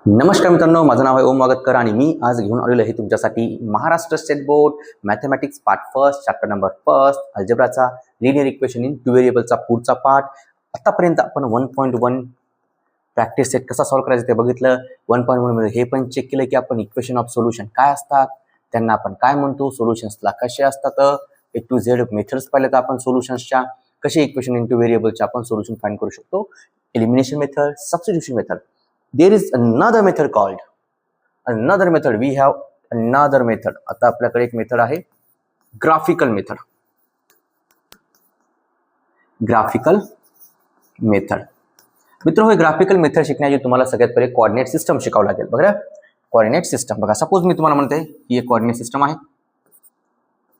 नमस्कार मित्रांनो, माझं नाव आहे ओम वागतकर आणि मी आज घेऊन आलेलो आहे तुमच्यासाठी Maharashtra state board mathematics part first chapter number first अल्जेब्राचा लिनियर इक्वेशन इन टू व्हेरिएबलचा पुढचा पार्ट. आतापर्यंत आपण 1.1 प्रॅक्टिस सेट कसा सॉल्व्ह करायचं ते बघितलं. 1.1 मध्ये हे पण चेक केलं की आपण इक्वेशन ऑफ सोल्युशन काय असतात, त्यांना आपण काय म्हणतो, सोल्युशन्सला कसे असतात, ए टू झेड मेथड्स पाहिले तर आपण सोल्युशन्सच्या कसे इक्वेशन इन टू व्हेरिएबलचे आपण सोल्युशन फाइंड करू शकतो. Elimination method, substitution method. There is another method called we have another method. आता आपल्याकडे एक मेथड आहे ग्राफिकल मेथड. मित्र, हे ग्राफिकल मेथड शिकण्याची तुम्हाला सगळ्यात पहिले कोऑर्डिनेट सिस्टम शिकावं लागेल. बघा, कोऑर्डिनेट सिस्टम बघा. सपोज मी तुम्हाला म्हणते ही एक कोऑर्डिनेट सिस्टम आहे,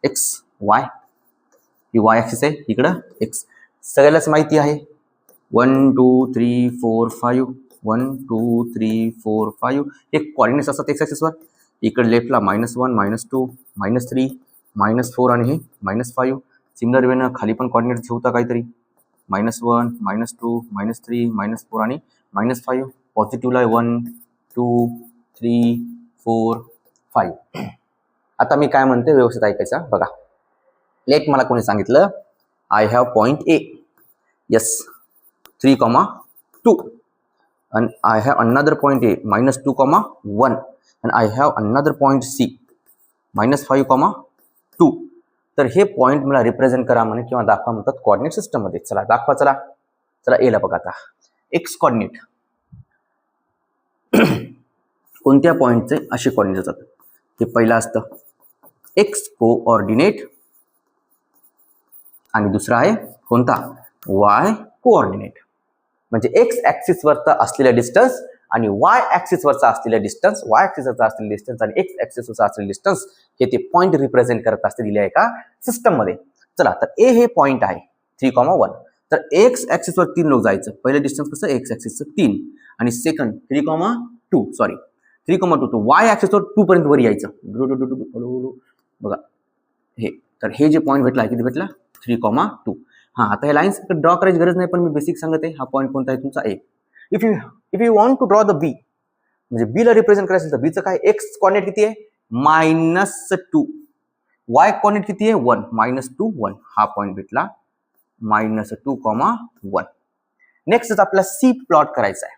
एक्स वाय, ही वाय ॲक्सिस आहे, इकडं एक्स. सगळ्यालाच माहिती आहे 1 2 3 4 5 1 2 3 4 5 हे कोऑर्डिनेट्स असतात एक्स ॲक्सिसवर. इकडे लेफ्टला -1 -2 -3 -4 आणि हे -5. सिमिलर वेनं खाली पण कोऑर्डिनेट्स ठेवता काहीतरी -1 -2 -3 -4 आणि -5. पॉझिटिव्हला 1 2 3 4 5. आता मी काय म्हणते व्यवस्थित ऐकायचं बघा. लेट मला कोणी सांगितलं I have point A, yes 3,2, and I have another point A -2,1, and I have another point C -5,2. तर हे पॉइंट मला रिप्रेझेंट करा म्हणे किंवा दाखवा म्हणतात कोऑर्डिनेट सिस्टम मध्ये. चला दाखवा. चला एला बघा. आता एक्स कोऑर्डिनेट कोणत्या पॉइंटचे असे कोऑर्डिनेट जातात. हे पहिलं असतं एक्स कोऑर्डिनेट आणि दुसरा आहे कोणता, वाय कोऑर्डिनेट. म्हणजे एक्स ॲक्सिसवरचा असलेला डिस्टन्स आणि वाय ॲक्सिसवरचा असलेला डिस्टन्स, वाय ॲक्सिसवरचा असलेला डिस्टन्स आणि एक्स ॲक्सिसवरचा असलेला डिस्टन्स हे ते पॉईंट रिप्रेझेंट करत असते दिले आहे का सिस्टममध्ये. चला, तर ए हे पॉईंट आहे 3,1. तर एक्स ॲक्सिसवर 3 लोक जायचं. पहिलं डिस्टन्स कसं, एक्स ॲक्सिसचं 3 आणि सेकंड 3,2 तर वाय ॲक्सिसवर 2 पर्यंत वर यायचं. बघा हे, तर हे जे पॉईंट भेटला किती भेटला 3,2. हां, आता हे लाईन्स ड्रॉ करायची गरज नाही, पण मी बेसिक सांगते. हा पॉईंट कोणता आहे तुमचा A. If you want to draw the B, म्हणजे बी ला रिप्रेझेंट करायचं तर बीचं काय, एक्स कॉर्डिनेट किती आहे -2, वाय कॉर्डिनेट किती आहे 1 -2 1. हा पॉईंट भेटला -2,1. नेक्स्ट आपल्याला सी प्लॉट करायचा आहे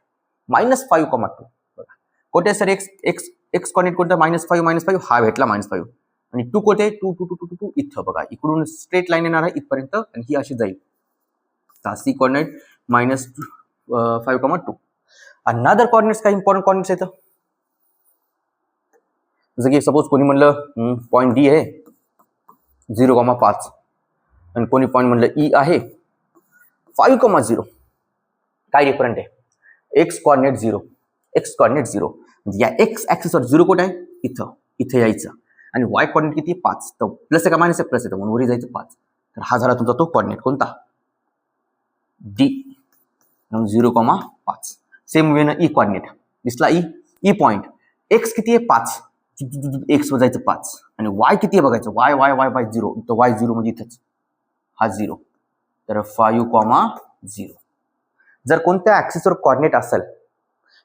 -5,2. बघा कोणत्या सर एक्स कॉर्डिनेट कोणता -5 हा भेटला -5 आणि 2 कोठे 2 2 2 2 इथं बघा. इकडून स्ट्रेट लाईन येणार आहे इथपर्यंत आणि ही अशी जाईल. C coordinate -5,2. अनदर कोऑर्डिनेट्स काही इम्पॉर्टंट कोऑर्डिनेट्स येतं. जसं की सपोज कोणी म्हणलं पॉईंट डी आहे 0,5 आणि कोणी पॉईंट म्हणलं ई आहे 5,0. काय डिफरंट आहे, एक्स कॉर्डिनेट 0 म्हणजे या एक्स ॲक्सिसवर 0 कोठे आहे, इथं यायचं. आणि वाय कॉर्डिनेट किती 5, तर प्लस आहे का मायनस आहे, प्लस आहे, म्हणून वरी जायचं 5. तर हा झाला तुमचा तो कॉर्डिनेट कोणता, डी 0,5. सेम वेनं ई कॉर्डिनेट दिसला, ई पॉइंट एक्स किती आहे 5, एक्स वर जायचं 5 आणि वाय किती आहे बघायचं, वाय 0, तर वाय 0 म्हणजे इथंच हा 0, तर 5,0. जर कोणत्या ॲक्सिसवर कॉर्डिनेट असेल,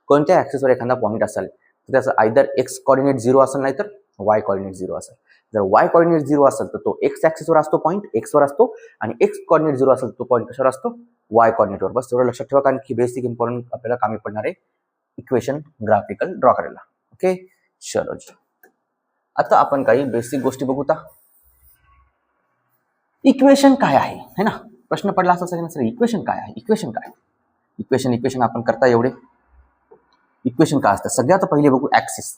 कोणत्या ॲक्सिसवर एखादा पॉईंट असेल तर त्याचं आयदर एक्स कॉर्डिनेट 0 असेल नाही तर वाय कॉर्डिनेट 0 असेल. जर वाय कॉर्डिनेट 0 असेल तर तो एक्स ॲक्सिसवर असतो, पॉईंट एक्सवर असतो, आणि एक्स कॉर्डिनेट 0 असेल तर तो पॉईंट कशावर असतो, वाय कॉर्डिनेटवर. बस तेवढं लक्षात ठेवा, कारण की बेसिक इम्पॉर्टंट आपल्याला कामी पडणार आहे इक्वेशन ग्राफिकल ड्रॉ करायला. ओके, चलो आता आपण काही बेसिक गोष्टी बघूता. इक्वेशन काय आहे, है ना, प्रश्न पडला असा सगळ्यांना, सर इक्वेशन काय आहे, इक्वेशन आपण करता एवढे. इक्वेशन काय असतं, सगळ्यात पहिले बघू ॲक्सिस,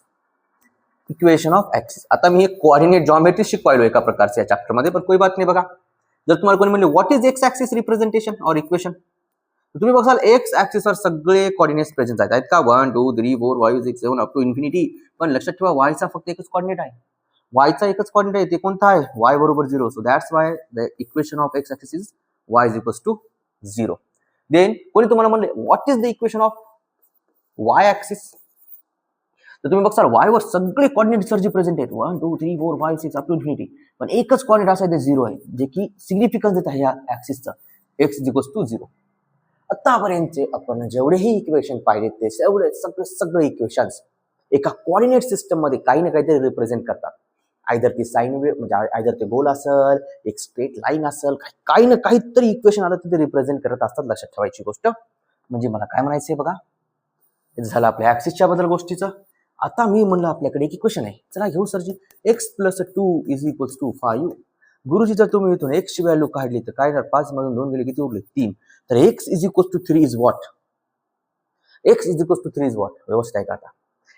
इक्वेशन ऑफ ॲक्सिस. आता मी एक कोऑर्डिनेट जॉमेट्री शिकवायलो एका प्रकारच्या चॅप्टर मध्ये, पण कोई बात नाही. बघा, जर तुम्हाला कोणी म्हणले what is x axis representation और इक्वेशन, तर तुम्ही बघाल एक्स ॲक्सिसवर सगळे कोऑर्डिनेट्स प्रेझेंट आहेत का, 1 2 3 4 5 6 7 अप टू इन्फिनिटी. पण लक्षात ठेवा वायचा फक्त एकच कोऑर्डिनेट आहे, वायचा एकच कोऑर्डिनेट आहे, ते कोणता आहे, वाय बरोबर 0. So that's why the equation of X axis is Y is equals to 0. Then कोणी तुम्हाला म्हणले what is the equation of Y axis, तर तुम्ही बघताल वायवर सगळे कोऑर्डिनेट्स जे प्रेझेंट आहेत 1 2 3 4 5 6 अप टू इन्फिनिटी, पण एकच कोऑर्डिनेट असा आहे ते 0 आहे, जे की सिग्निफिकन्स देत आहे या ॲक्सिसचा, एक्स इज इक्वल्स टू 0. आतापर्यंतचे आपण जेवढेही इक्वेशन पाहिले ते सगळे इक्वेशन्स एका कोऑर्डिनेट सिस्टम मध्ये काही ना काहीतरी रिप्रेझेंट करतात. आयदर ती साइन वेव्ह म्हणजे आयदर ते गोल असेल, एक स्ट्रेट लाईन असेल, काही ना काहीतरी इक्वेशन आलं तर ते रिप्रेझेंट करत असतात. लक्षात ठेवायची गोष्ट म्हणजे मला काय म्हणायचंय बघा, हे झालं आपल्या ऍक्सिसच्या बद्दल गोष्टीचं. आता मी म्हणलं आपल्याकडे एक इक्वेशन आहे, चला घेऊ सरजी. x + 2 = 5. गुरुजी जर तुम्ही इथून x ची व्हॅल्यू काढली तर काय 5 मधून 2 गेले किती उरले 3. तर x = 3 is what? x = 3 is what? व्यवस्थित आहे का? आता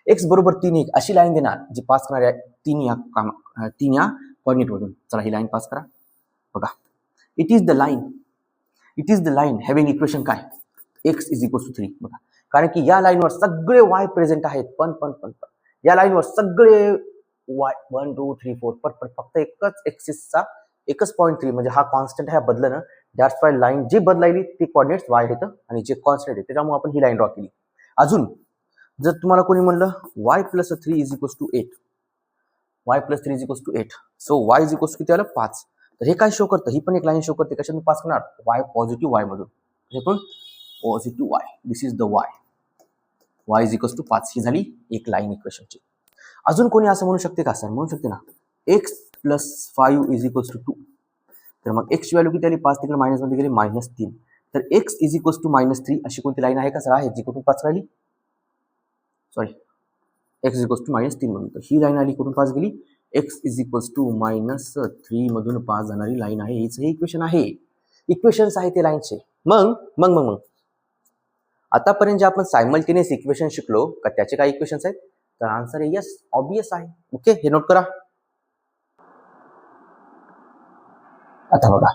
x बरोबर 3 एक अशी लाईन देणार जी पास करणार आहे 3 या कोऑर्डिनेट मधून. चला ही लाईन पास करा बघा. It is the line having equation काय x = 3 बघा. कारण की या लाईनवर सगळे y प्रेझेंट आहेत. पण या लाईनवर सगळे y 1 2 3 4 फक्त एकच एक्सिसचा एकच पॉईंट 3 म्हणजे हा कॉन्स्टंट आहे, बदलणं. दॅट्स वाय लाईन जी बदलायली ती कोऑर्डिनेट्स y आहेत आणि जे कॉन्स्टंट आहे त्याच्यामुळे आपण ही लाईन ड्रॉ केली. अजून जर तुम्हाला कोणी म्हणलं y + 3 = 8, y + 3 = 8, सो y किती आलं 5. तर हे काय शो करतं? ही पण एक लाईन शो करते. कशातून पास करणार? y पॉझिटिव्ह y मधून. ह्यातून positive y. This is the y. y = 5 ही झाली एक लाईन इक्वेशनची. अजून कोणी असं म्हणू शकते का? सर म्हणू शकते ना, x + 5 = 2. तर मग x ची व्हॅल्यू किती आली? 5 तिकडे मायनस मध्ये गेली -3. तर x = -3 अशी कोणती लाईन आहे का सर? आहे जी कुठून पास राहिली? सॉरी, x = -3 म्हणून. तर ही लाईन आली कुठून पास गेली? x = -3 मधून पास जाणारी लाईन आहे. हीच हे इक्वेशन आहे. इक्वेशन्स आहे ते लाईनचे. मग आतापर्यंत जे आपण सायमल्टेनियस इक्वेशन शिकलो का त्याचे काही इक्वेशन्स आहेत? तर आन्सर आहे यस, ऑब्वियस आहे. ओके, हे नोट करा. आता बघा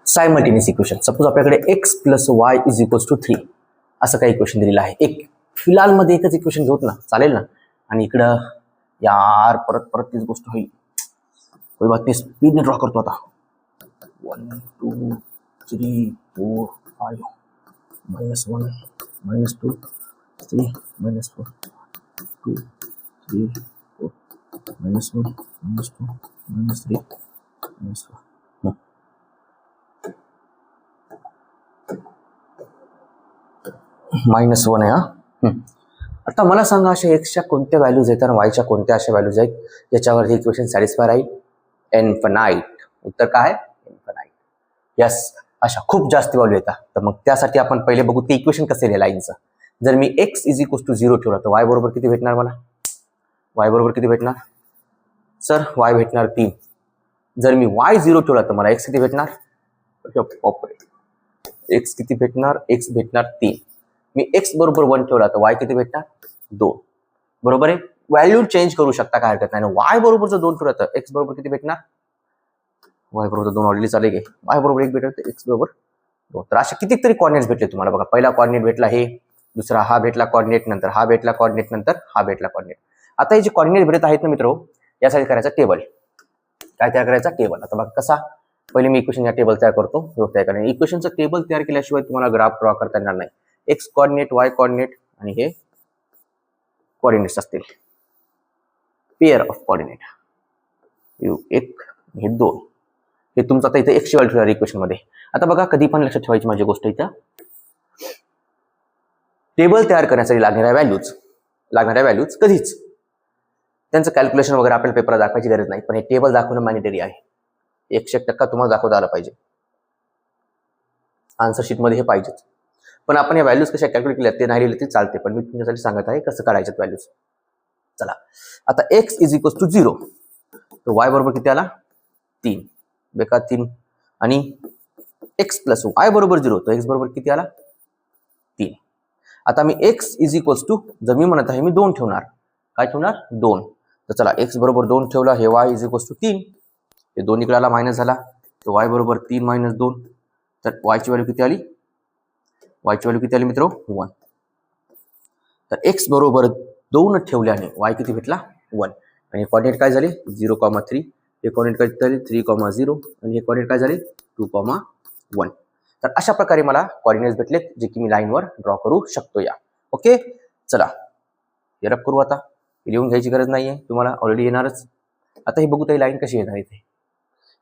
सायमल्टेनियस इक्वेशन. सपोज आपल्याकडे x + y = 3 असं काही इक्वेशन दिलेलं आहे. एक फिलहाल मध्ये एकच इक्वेशन घेऊत ना, चालेल ना? आणि इकडं यार परत तीच गोष्ट होईल. कोई बात नाही, स्पीडने ड्रॉ करतो आता. 1 2 3 4 5 -1 -2 3 -4 2 3 4 -1 -2 -3 -4. -1 आहे हा. आता मला सांगा अशा एक्सच्या कोणत्या व्हॅल्यूज आहेत आणि वायच्या कोणत्या अशा व्हॅल्यूज आहेत ज्याच्यावर हे इक्वेशन सॅटिस्फाय राहील? इन्फिनाइट. उत्तर काय आहे? इन्फिनाइट. यस, अशा खूप जास्त व्हॅल्यू येतात. तर मग त्यासाठी आपण पहिले बघू ते इक्वेशन कसं आहे लाईनचं. जर मी x = 0 ठेवला तर y बरोबर किती भेटणार मला? y बरोबर किती भेटणार सर? y भेटणार 3. जर मी y 0 ठेवला तर मला x किती भेटणार? x किती भेटणार? x भेटणार 3. मी x बरोबर 1 ठेवला तर y किती भेटणार? 2. बरोबर आहे. व्हॅल्यू चेंज करू शकता, काय हरकत नाही. y बरोबर जर 2 ठेवला तर x बरोबर किती भेटणार? y बरोबर 2 ऑलरेडी चालेल की. y बरोबर 1 भेटलं तर x बरोबर 2. तर असे कितीतरी कॉर्डिनेट्स भेटले तुम्हाला बघा. पहिला कॉर्डिनेट भेटला हे, दुसरा हा भेटला कॉर्डिनेट, नंतर हा भेटला कॉर्डिनेट, नंतर हा भेटला कॉर्डिनेट. आता हे जे कॉर्डिनेट भेटत आहेत ना मित्र, यासाठी करायचा टेबल. काय तयार करायचा? टेबल. आता बघा कसा. पहिले मी इक्वेशन या टेबल तयार करतो. तयार इक्वेशनचं टेबल तयार केल्याशिवाय तुम्हाला ग्राफ ड्रॉ करता येणार नाही. एक्स कॉर्डिनेट, वाय कॉर्डिनेट आणि हे कॉर्डिनेट्स असतील. Pair of coordinate. एक हे 2. हे तुमचं आता इथे एक्स व्हॅल्यू इक्वेशन मध्ये. आता बघा कधी पण लक्षात ठेवायची माझी गोष्ट इथं, टेबल तयार करण्यासाठी लागणाऱ्या व्हॅल्यूज कधीच त्यांचं कॅल्क्युलेशन वगैरे आपल्याला पेपरला दाखवायची गरज नाही. पण हे टेबल दाखवणं मॅनिटरी आहे. 100% तुम्हाला दाखवता आलं पाहिजे. आन्सर शीट मध्ये हे पाहिजेच. पण आपण या व्हॅल्यूज कशा कॅल्क्युलेट केल्या ते नाही लिहिले तरी चालते, पण मी तुमच्यासाठी सांगत आहे कसं करायच्यात व्हॅल्यूज. चला आता x = 0 तर y बरोबर किती आला? 3. बेका 3. आणि x + y बरोबर 0 तर x बरोबर किती आला? 3. आता मी x = जर मी म्हणत आहे मी 2 ठेवणार. काय ठेवणार? 2. तर चला x बरोबर 2 ठेवला. हे y = 3. हे 2 इकडे आला मायनस झाला. तर y बरोबर 3 - 2. तर y ची व्हॅल्यू किती आली? y ची व्हॅल्यू किती आली मित्र? 1. तर x बरोबर 2 ठेवल्याने y किती भेटला? 1. आणि कॉर्डिनेट काय झाले? 0,3. हे कॉर्डिनेट काय झाले? 3,0. आणि हे कॉर्डिनेट काय झाले? 2,1. तर अशा प्रकारे मला कॉर्डिनेट्स भेटलेत जे की मी लाईनवर ड्रॉ करू शकतो या. ओके, चला हे रब करू. आता लिहून घ्यायची गरज नाहीये, तुम्हाला ऑलरेडी येणारच. आता हे बघू, ही लाईन कशी येणार इथे.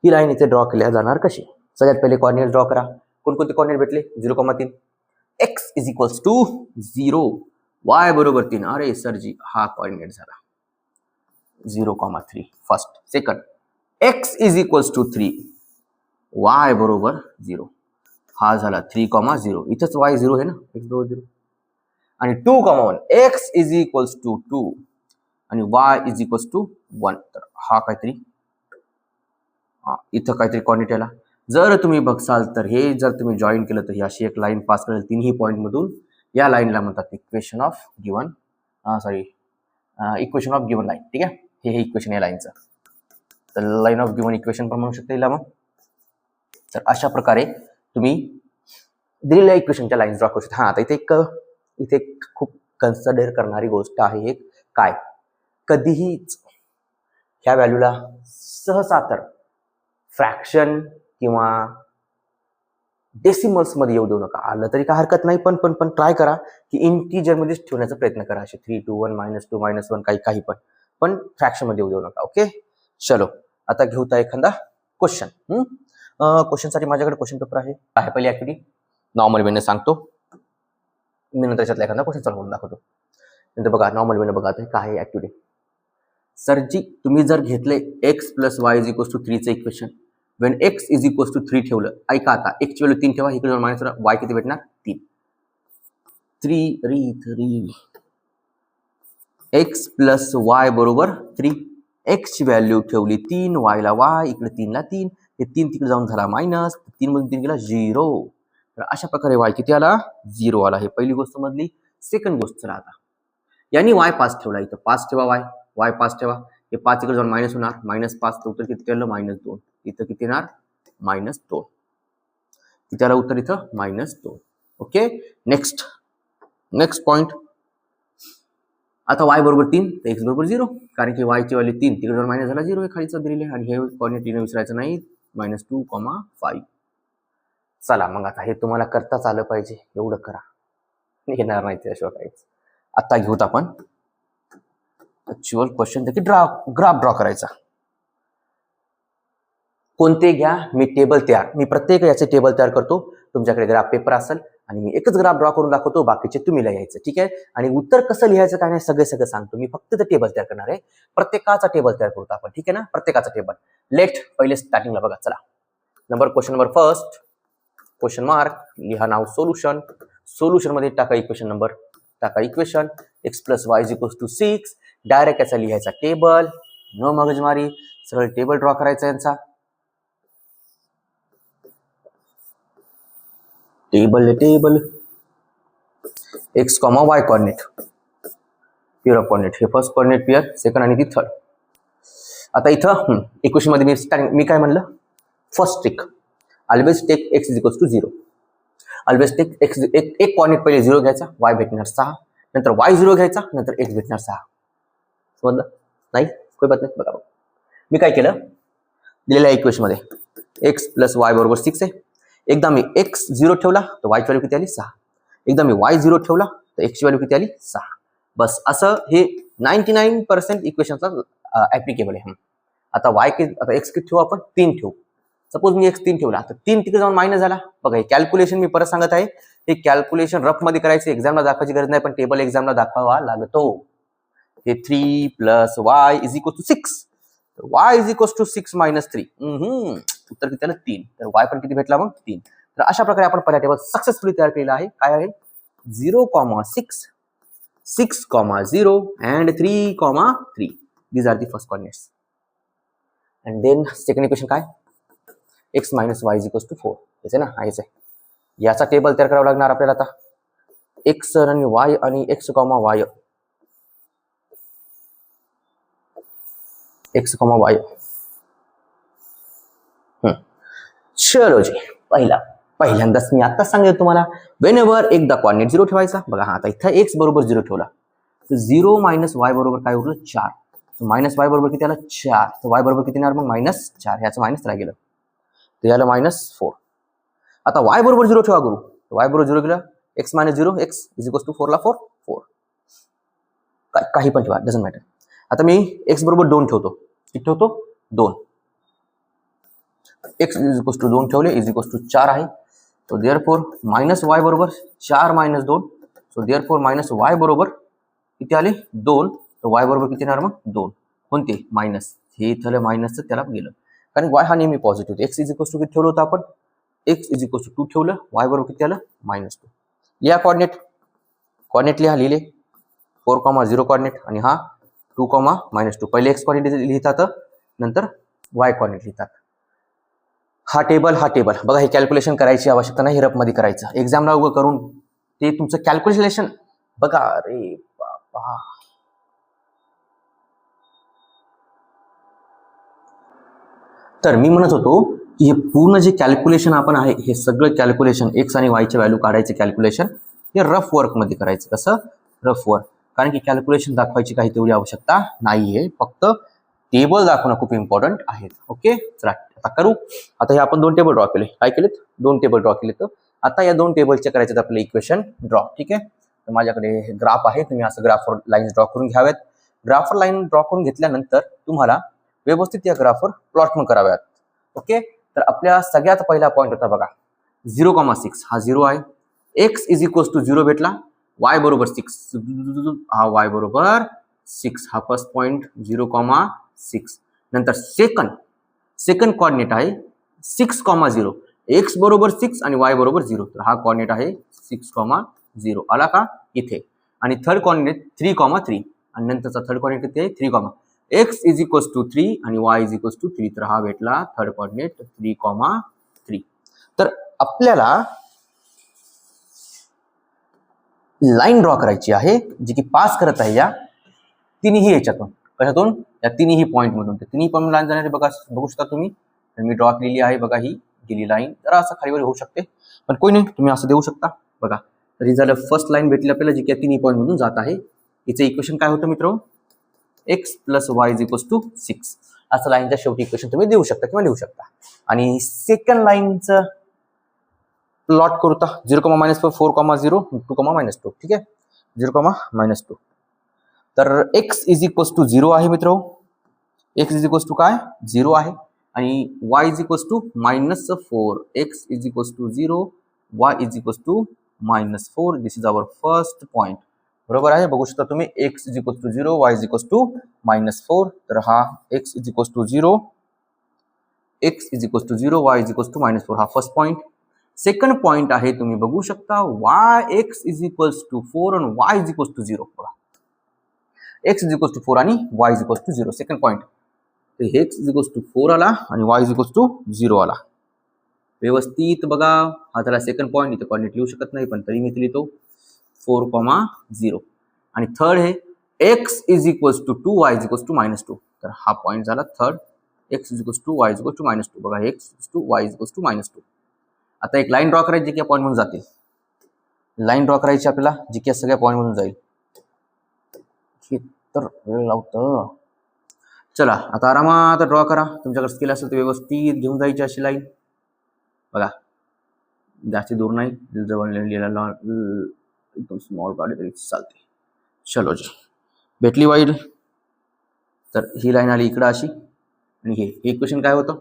ही लाईन इथे ड्रॉ केल्या जाणार कशी? सगळ्यात पहिले कॉर्डिनेट ड्रॉ करा. कोणकोणते कॉर्डिनेट भेटले 0,3. X is equals to 0, Y बरोबर 3. अरे सरजी हा कॉर्डिनेट झाला 0,3 first. Second X is equals to 3, Y बरोबर 0, हा झाला 3,0. इथंच वाय 0 आहे ना, एक्स बरोबर 0. आणि 2,1 एक्स इज इक्वल्स टू 2 आणि वाय इज इक्वल्स टू 1. तर हा काहीतरी इथं काहीतरी कॉर्डिनेट याला जर तुम्ही बघसाल तर हे जर तुम्ही जॉईन केलं तर ही अशी एक लाईन पास करेल तिन्ही पॉईंट मधून. या लाईनला म्हणतात equation of given equation of given line. ठीक आहे, हे इक्वेशन या लाईनचं. तर लाईन ऑफ गिवन इक्वेशन पण म्हणू शकता याला. मग तर अशा प्रकारे तुम्ही दिलेल्या इक्वेशनच्या लाईन्स ड्रॉ करू शकता. आता इथे खूप कन्सिडर करणारी गोष्ट आहे एक काय, कधीहीच ह्या व्हॅल्यूला सहसा तर फ्रॅक्शन किंवा डेसिमल्स मध्ये येऊ देऊ नका. आलं तरी काय हरकत नाही, पण ट्राय करा की इंटिजर मध्येच ठेवण्याचा प्रयत्न करा. असे 3 2 1 -2 -1 काही पण फ्रॅक्शन मध्ये येऊ देऊ नका. ओके, चलो आता घेऊ एखादा क्वेश्चन. क्वेश्चन साठी माझ्याकडे क्वेश्चन पेपर आहे. पहिली ऍक्टिव्हिटी नॉर्मल वेने सांगतो, मी नंतर त्याच्यातला एखादा क्वेश्चन सॉल्व्ह करून दाखवतो. नंतर बघा नॉर्मल वेने बघा आता काय आहे ऍक्टिव्हिटी. सरजी तुम्ही जर घेतले x plus Y is equals to 3चं equation, when x is equals to 3 ठेवलं, ऐका आता एक्सची व्हॅल्यू 3 ठेवा, इकडे मायनस वाय किती भेटणार 3. 3 एक्स प्लस वाय बरोबर 3. एक्सची व्हॅल्यू ठेवली 3, वायला वाय, इकडे 3ला 3, हे 3 तिकडे जाऊन झाला मायनस, 3 मधून 3 गेला 0. तर अशा प्रकारे वाय किती आला 0 आला. हे पहिली गोष्ट मधली. सेकंड गोष्ट चला आता यांनी वाय 5 ठेवला, इथं 5 ठेवा, वाय 5 ठेवा, हे 5 इकडे जाऊन मायनस होणार, -5 तर उत्तर किती केलं -2. इथं किती येणार -2. किती आला उत्तर इथं -2. Okay, next point. आता वाय बरोबर 3 तर एक्स बरोबर 0, कारण की वायची व्हॅल्यू 3 तिकडे जाऊन मायनस झाला 0 हे खालीच दिलेले आणि हे कॉर्डिनेट विसरायचं नाही -2,5. चला मग आता हे तुम्हाला करताच आलं पाहिजे, एवढं करा, येणार नाही त्याशिवाय काहीच. आता घेऊत आपण ऍक्च्युअल क्वेश्चन की ग्राफ ड्रॉ करायचा. कोणते घ्या, मी प्रत्येक याचे टेबल तयार करतो. तुमच्याकडे ग्राफ पेपर असेल आणि मी एकच ग्राफ ड्रॉ करून दाखवतो, बाकीचे तुम्ही लिहायचं. ठीक आहे, आणि उत्तर कसं लिहायचं काय नाही सगळं सांगतो मी. फक्त ते टेबल तयार करणार आहे, प्रत्येकाचा टेबल तयार करतो आपण. ठीक आहे ना, प्रत्येकाचा टेबल. पहिले स्टार्टिंगला बघा. चला question number first, question mark, लिहा नाव सोल्युशन मध्ये टाका इक्वेशन नंबर, टाका equation X plus Y is equals to 6. Direct याचा लिहायचा टेबल, न मगजमारी, सरळ टेबल ड्रॉ करायचा यांचा. Table x comma y coordinate, pair of coordinate. हे फर्स्ट कॉर्डिनेट पेअर, सेकंड आणि ती थर्ड. आता इथं इक्वेशन मध्ये मी काय म्हणलं, first trick, always take X is equals to 0. Always take X, एक कॉर्डिनेट पहिले 0 घ्यायचा, वाय भेटणार 6, नंतर वाय 0 घ्यायचा, नंतर एक्स भेटणार 6. समजलं नाही, कोई बात नाही. बघा मी काय केलं, दिलेल्या इक्वेशन मध्ये एक्स प्लस वाय बरोबर 6 आहे. एकदा मी एक्स 0 ठेवला तर वायची व्हॅल्यू किती आली 6. एकदा मी वाय 0 ठेवला तर एक्सची व्हॅल्यू किती आली 6. बस असं हे 99% इक्वेशनचा ऍप्लिकेबल आहे. आता आता एक्स किती ठेवू आपण, 3 ठेवू. सपोज मी एक्स 3 ठेवला तर 3 तिकडे जाऊन मायनस झाला. बघा हे कॅल्क्युलेशन मी परत सांगत आहे, हे कॅल्क्युलेशन रफ मध्ये करायचे, एक्झामला दाखवायची गरज नाही, पण टेबल एक्झामला दाखवावा लागतो. हे 3 plus Y is equal to 6. Y is equal to 6 minus 3. उत्तर किती आलं 3. तर वाय पण किती भेटला मग 3. तर अशा प्रकारे आपण पहिला टेबल सक्सेसफुली तयार केलेला आहे. काय आहे 0,6, 6,0 and 3,3. These are the first coordinates. And then second equation काय, x minus y is equals to 4. हेच आहे ना, हेच आहे. याचा टेबल तयार करावा लागणार आपल्याला आता. x आणि y आणि x, y, x, y. चलो जी, पहिल्यांदाच मी आता सांगितलं तुम्हाला, वेनेवर एकदा कॉर्डिनेट 0 ठेवायचा. बघा हा आता इथं x बरोबर 0 ठेवला तर 0 मायनस वाय बरोबर काय उरलं 4. मायनस वाय बरोबर किती आलं 4. तर वाय बरोबर किती येणार मग -4. ह्याचं मायनस राहिलं गेलं तर याला -4. आता वाय बरोबर 0 ठेवा गुरु, वाय बरोबर 0 गेलं, x minus 0, x is equals to 4 ला 4. काही पण ठेवा, डझंट मॅटर. आता मी x बरोबर 2 ठेवतो. किती ठेवतो 2. x इज इक्वल्स टू 2 ठेवले, इज इक्वल्स टू 4 आहे. सो देअरफॉर मायनस वाय बरोबर 4 - 2. सो देअरफॉर मायनस वाय बरोबर किती आले 2. तर वाय बरोबर किती येणार मग 2. कोणते मायनस, हे इथलं मायनसचं त्याला गेलं, कारण वाय हा नेहमी positive. X is equals to किती ठेवलं होतं आपण, एक्स इज इक्वल्स टू 2 ठेवलं, वाय बरोबर किती आलं -2. या कॉर्डिनेट लिहा, लिहिले 4,0 कॉर्डिनेट आणि हा 2, -2. पहिले एक्स कॉर्डिनेट लिहितात, नंतर वाय कॉर्डिनेट लिहितात. हा टेबल बघा, हे कॅल्क्युलेशन करायची आवश्यकता नाही, रफमध्ये करायचं. एक्झामला उभं करून ते तुमचं कॅल्क्युलेशन बघा. अरे बाबा, तर मी म्हणत होतो की हे पूर्ण जे कॅल्क्युलेशन आपण आहे, हे सगळं कॅल्क्युलेशन एक्स आणि वायचे व्हॅल्यू काढायचे कॅल्क्युलेशन, हे रफ वर्कमध्ये करायचं. कसं रफ वर्क, कारण की कॅल्क्युलेशन दाखवायची काही तेवढी आवश्यकता नाहीये, फक्त टेबल दाखवणं खूप इम्पॉर्टंट आहे. ओके, चला आता करू. आता हे आपण 2 टेबल ड्रॉ केले. काय केलेत, 2 टेबल ड्रॉ केलेत. आता या 2 टेबलचे करायचे आपलं इक्वेशन ड्रॉ. ठीक आहे, तर माझ्याकडे ग्राफ आहे, तुम्ही असं ग्राफवर लाईन्स ड्रॉ करून घ्याव्यात. ग्राफवर लाईन ड्रॉ करून घेतल्यानंतर तुम्हाला व्यवस्थित या ग्राफवर प्लॉट पण कराव्यात. ओके, तर आपल्या सगळ्यात पहिला पॉईंट होता बघा 0,6. हा 0 आहे. एक्स इज इक्वल्स टू 0 भेटला, वाय बरोबर 6, हा वाय बरोबर 6, हा फर्स्ट पॉईंट 0,6. नंतर सेकंड कॉर्डिनेट आहे 6,0. एक्स बरोबर 6 आणि वाय बरोबर 0, तर हा कॉर्डिनेट आहे 6,0. आला का इथे. आणि थर्ड कॉर्डिनेट 3,3 आणि नंतरचा थर्ड कॉर्डिनेट किती आहे 3, एक्स इज इक्वल्स टू 3 आणि वाय इज इक्वल्स टू 3, तर हा भेटला थर्ड कॉर्डिनेट 3,3. तर आपल्याला लाईन ड्रॉ करायची आहे जी की पास करत आहे या तिन्ही याच्यातून. कशातून, या तिन्ही पॉईंट मधून. तर तिन्ही पॉईंट लाईन जाणारे बघू शकता तुम्ही. तर मी ड्रॉ केलेली आहे बघा, ही गेली लाईन. जरा असं खालीवर होऊ शकते, पण कोई नाही, तुम्ही असं देऊ शकता बघा. तर ही झालं फर्स्ट लाईन भेटली आपल्याला, जी की तिन्ही पॉईंट मधून जात आहे. हिचं इक्वेशन काय होतं मित्र, X plus Y is equals to 6. असं लाईनच्या शेवटी इक्वेशन तुम्ही देऊ शकता किंवा लिहू शकता. आणि सेकंड लाईनचं प्लॉट करू तर 0,-4, 4,0, 2,-2. ठीक आहे, 0,-2. तर एक्स इज इक्वल्स टू 0 आहे मित्र. एक्स इज इक्वल्स टू काय 0 आहे, आणि y is equals to -4. X is equals to 0, y is equals to -4. This is our first point. बरोबर आहे, बघू शकता तुम्ही. X is equals to 0, y is equals to -4. तर हा x is equals to 0, x is equals to 0, y is equals to -4, हा first point. Second point आहे, तुम्ही बघू शकता, y x is equals to 4 आणि वाय इज इक्वल्स टू 0. बघा, x is equals to 4 आणि y is equals to 0. Second point, तर x is equals to 4 आला आणि वाय इज इक्वल्स टू 0 आला. व्यवस्थित बघा, हा झाला सेकंड पॉईंट. इथे कॉर्डिनेट लिहू शकत नाही, पण तरी मी लिहितो 4,0. आणि थर्ड आहे x is equals to 2, y is equals to -2. तर हा पॉईंट झाला third. X is equals to, y is equals to -2. बघा, x is to, y is equals to -2. आता एक लाईन ड्रॉ करायची, जी की पॉईंट म्हणून जाते. लाईन ड्रॉ करायची आपल्याला, जी की सगळ्या पॉईंट म्हणून जाईल. तर वेळ लावतं. चला आता आरामात ड्रॉ करा. तुमच्याकडे स्किल असेल तर व्यवस्थित घेऊन जायची अशी लाईन. बघा, जास्ती दूर नाही, जवळ लिहिलेला एकदम स्मॉल काढली तरी चालते. चलो जी, भेटली वाईड. तर ही लाईन आली इकडं अशी, आणि हे इक्वेशन काय होतं,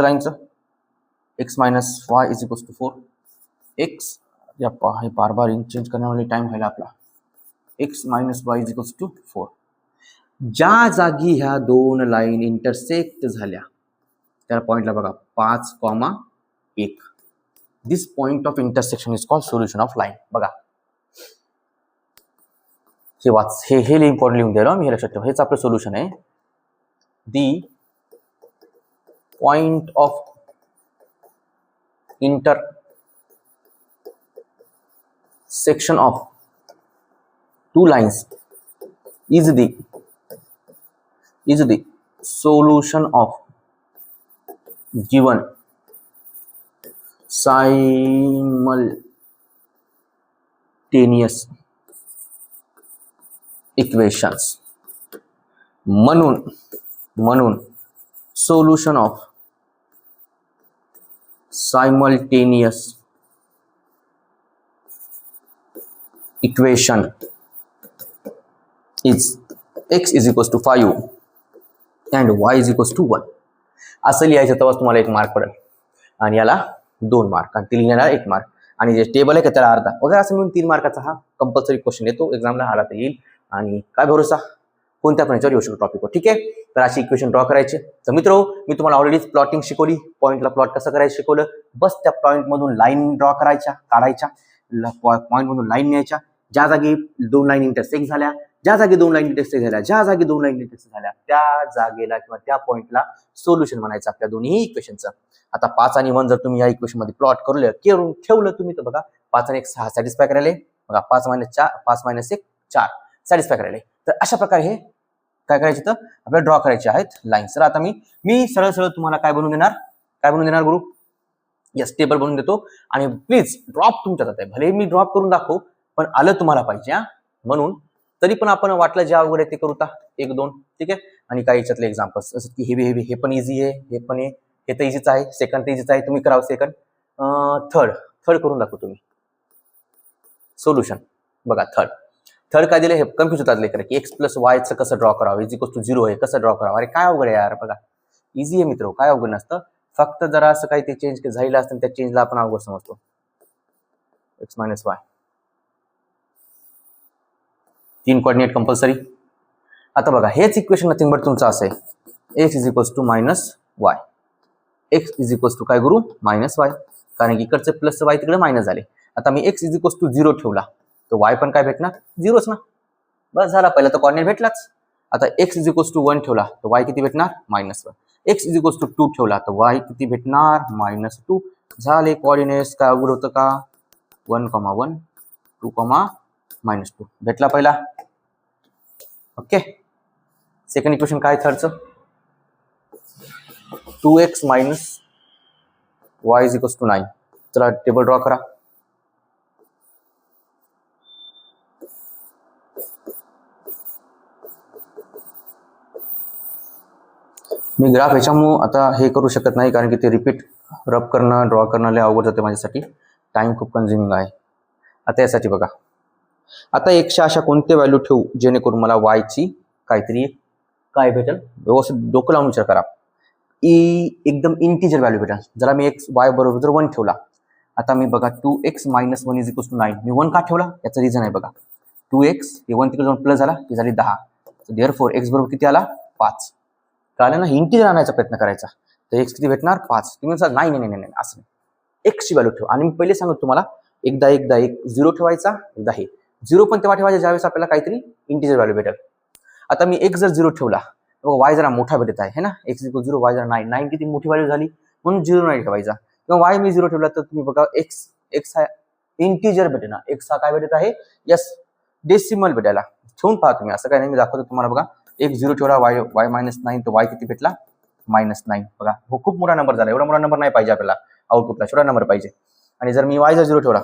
लाईनचं x minus y is equals to 4. X या हे बार बार चेंज करण्यामध्ये टाइम व्हायला आपला. X minus y is equals to 4. ज्या जागी ह्या दोन लाईन इंटरसेक्ट झाल्या त्या पॉइंटला बघा 5,1. This point of intersection is called solution of line. बघा, हे वाच, हे इम्पॉर्टंट लिहून द्या मी, हे लक्षात ठेवा. हेच आपलं सोल्युशन आहे. The point of intersection of two lines is the solution of given simultaneous equations. म्हणून solution of simultaneous equation is x is equals to 5 and y is equals to 1. असं लिहायचं, तेव्हाच तुम्हाला एक मार्क पडेल. आणि याला 2 मार्क आणि ती लिहिण्याला 1 मार्क आणि जे टेबल आहे का त्याला अर्धा वगैरे असं मिळून 3 मार्काचा हा कंपल्सरी क्वेश्चन येतो एक्झामला आला तर येईल आणि काय भरोसा कोणत्या पण याच्यावर येऊ शकतो टॉपिकवर ठीक आहे. तर अशी इक्वेशन ड्रॉ करायचे. तर मित्रो मी तुम्हाला ऑलरेडी प्लॉटिंग शिकवली पॉईंटला प्लॉट कसं करायचं शिकवलं. बस त्या पॉईंट मधून लाईन ड्रॉ करायच्या काढायच्या पॉईंट मधून लाईन न्यायच्या ज्या जागी 2 लाईन इंटरसेक्ट झाल्या ज्या जागी 2 लाईन इंटरसेक्ट झाल्या ज्या जागी 2 लाईन इंटरसेक्ट झाल्या त्या जागेला किंवा त्या पॉईंटला सोल्युशन म्हणायचं आपल्या दोन्ही इक्वेशनचं. आता 5 आणि 1 जर तुम्ही या इक्वेशन मध्ये प्लॉट करून ठेवलं तुम्ही तर बघा 5 आणि 1 6 सॅटिस्फाय करायला बघा 5 - 1 4 सॅटिस्फाय करायला. तर अशा प्रकारे हे काय करायचे तर आपल्याला ड्रॉ करायचे आहेत लाईन्स. तर आता मी सरळ सरळ तुम्हाला काय बनवून देणार गुरु यस टेबल बनवून देतो आणि प्लीज ड्रॉप तुमच्या जात आहे भले मी ड्रॉप करून दाखवू पण आलं तुम्हाला पाहिजे म्हणून तरी पण आपण वाटलं ज्या वगैरे ते करू 1 2 ठीक आहे. आणि काही याच्यातले एक्झाम्पल्स जसं की हे पण इझी आहे हे पण आहे हे तर इझीच आहे सेकंड तर इझीच आहे तुम्ही करावं सेकंड थर्ड करून दाखवू तुम्ही सोल्युशन बघा थर्ड काय दिले हे कन्फ्युज होतात लेकर की x + y चं कसं ड्रॉ करावं = 0 आहे कसं ड्रॉ करावं अरे काय अवघड आहे यार बघा इझी आहे मित्र काय अवघड नसतं फक्त जरा असं काही ते चेंज झालेलं असतं त्या चेंजला आपण अवघड समजतो x - y 3 कोऑर्डिनेट कंपल्सरी. आता बघा हेच इक्वेशन नथिंग बट तुमचं असं आहे x = -y x = काय गुरु -y कारण इकडचे प्लस y तिकडे मायनस झाले. आता मी x = 0 ठेवला तर y पण काय भेटणार 0च ना बस झाला पहिला तर कोऑर्डिनेट भेटलाच. आता x = 1 ठेवला तर y किती भेटणार -1 x = 2 ठेवला तर y किती भेटणार -2 झाले कोऑर्डिनेट्स काय अवघड होतं का 1, 1 2, -2 भेटला पहिला ओके. सेकंड इक्वेशन काय थर्डचं 2x - y = 9 चला टेबल ड्रॉ करा. मी ग्राफ ह्याच्यामुळे आता हे करू शकत नाही कारण की ते रिपीट रब करणं ड्रॉ करणं लय अवघड जाते माझ्यासाठी टाइम खूप कन्झ्युमिंग आहे. आता यासाठी बघा आता 100 अशा कोणते व्हॅल्यू ठेवू जेणेकरून मला y ची काहीतरी काय भेटेल व्यवस्थित डोकं लावून विचार करा एकदम इंटिजर व्हॅल्यू भेटेल. जरा मी y बरोबर जर 1 ठेवला आता मी बघा 2x - 1 = 9 मी 1 का ठेवला याचं रिझन आहे बघा 2x हे 1 तिकडे जाऊन प्लस झाला ती झाली 10 देअरफॉर x बरोबर किती आला 5 कळलं ना इंटिजर आणायचा प्रयत्न करायचा तर x किती भेटणार 5 तुम्ही म्हणता नाही असं नाही x ची व्हॅल्यू ठेवा आणि मी पहिले सांगतो तुम्हाला एकदा 0 ठेवायचा एकदा हे 0 पण तेव्हा ठेवायचा ज्यावेळेस आपल्याला काहीतरी इंटिजर व्हॅल्यू भेटेल. आता मी x जर 0 ठेवला y जरा मोठा भेटत आहे ना x = 0 y जरा 9 किती मोठी व्हॅल्यू झाली म्हणून 0 नाही ठेवायचा किंवा y मी 0 ठेवला तर तुम्ही बघा x हा इंटिजर भेटेल ना x हा काय भेटत आहे यस डेसिमल भेटायला ठेवून पहा तुम्ही असं काय नाही मी दाखवतो तुम्हाला बघा x 0 ठेवला y -9 तर y किती भेटला -9 बघा हो खूप मोठा नंबर झाला एवढा मोठा नंबर नाही पाहिजे आपल्याला आउटपुटला छोटा नंबर पाहिजे. आणि जर मी y जर 0 ठेवला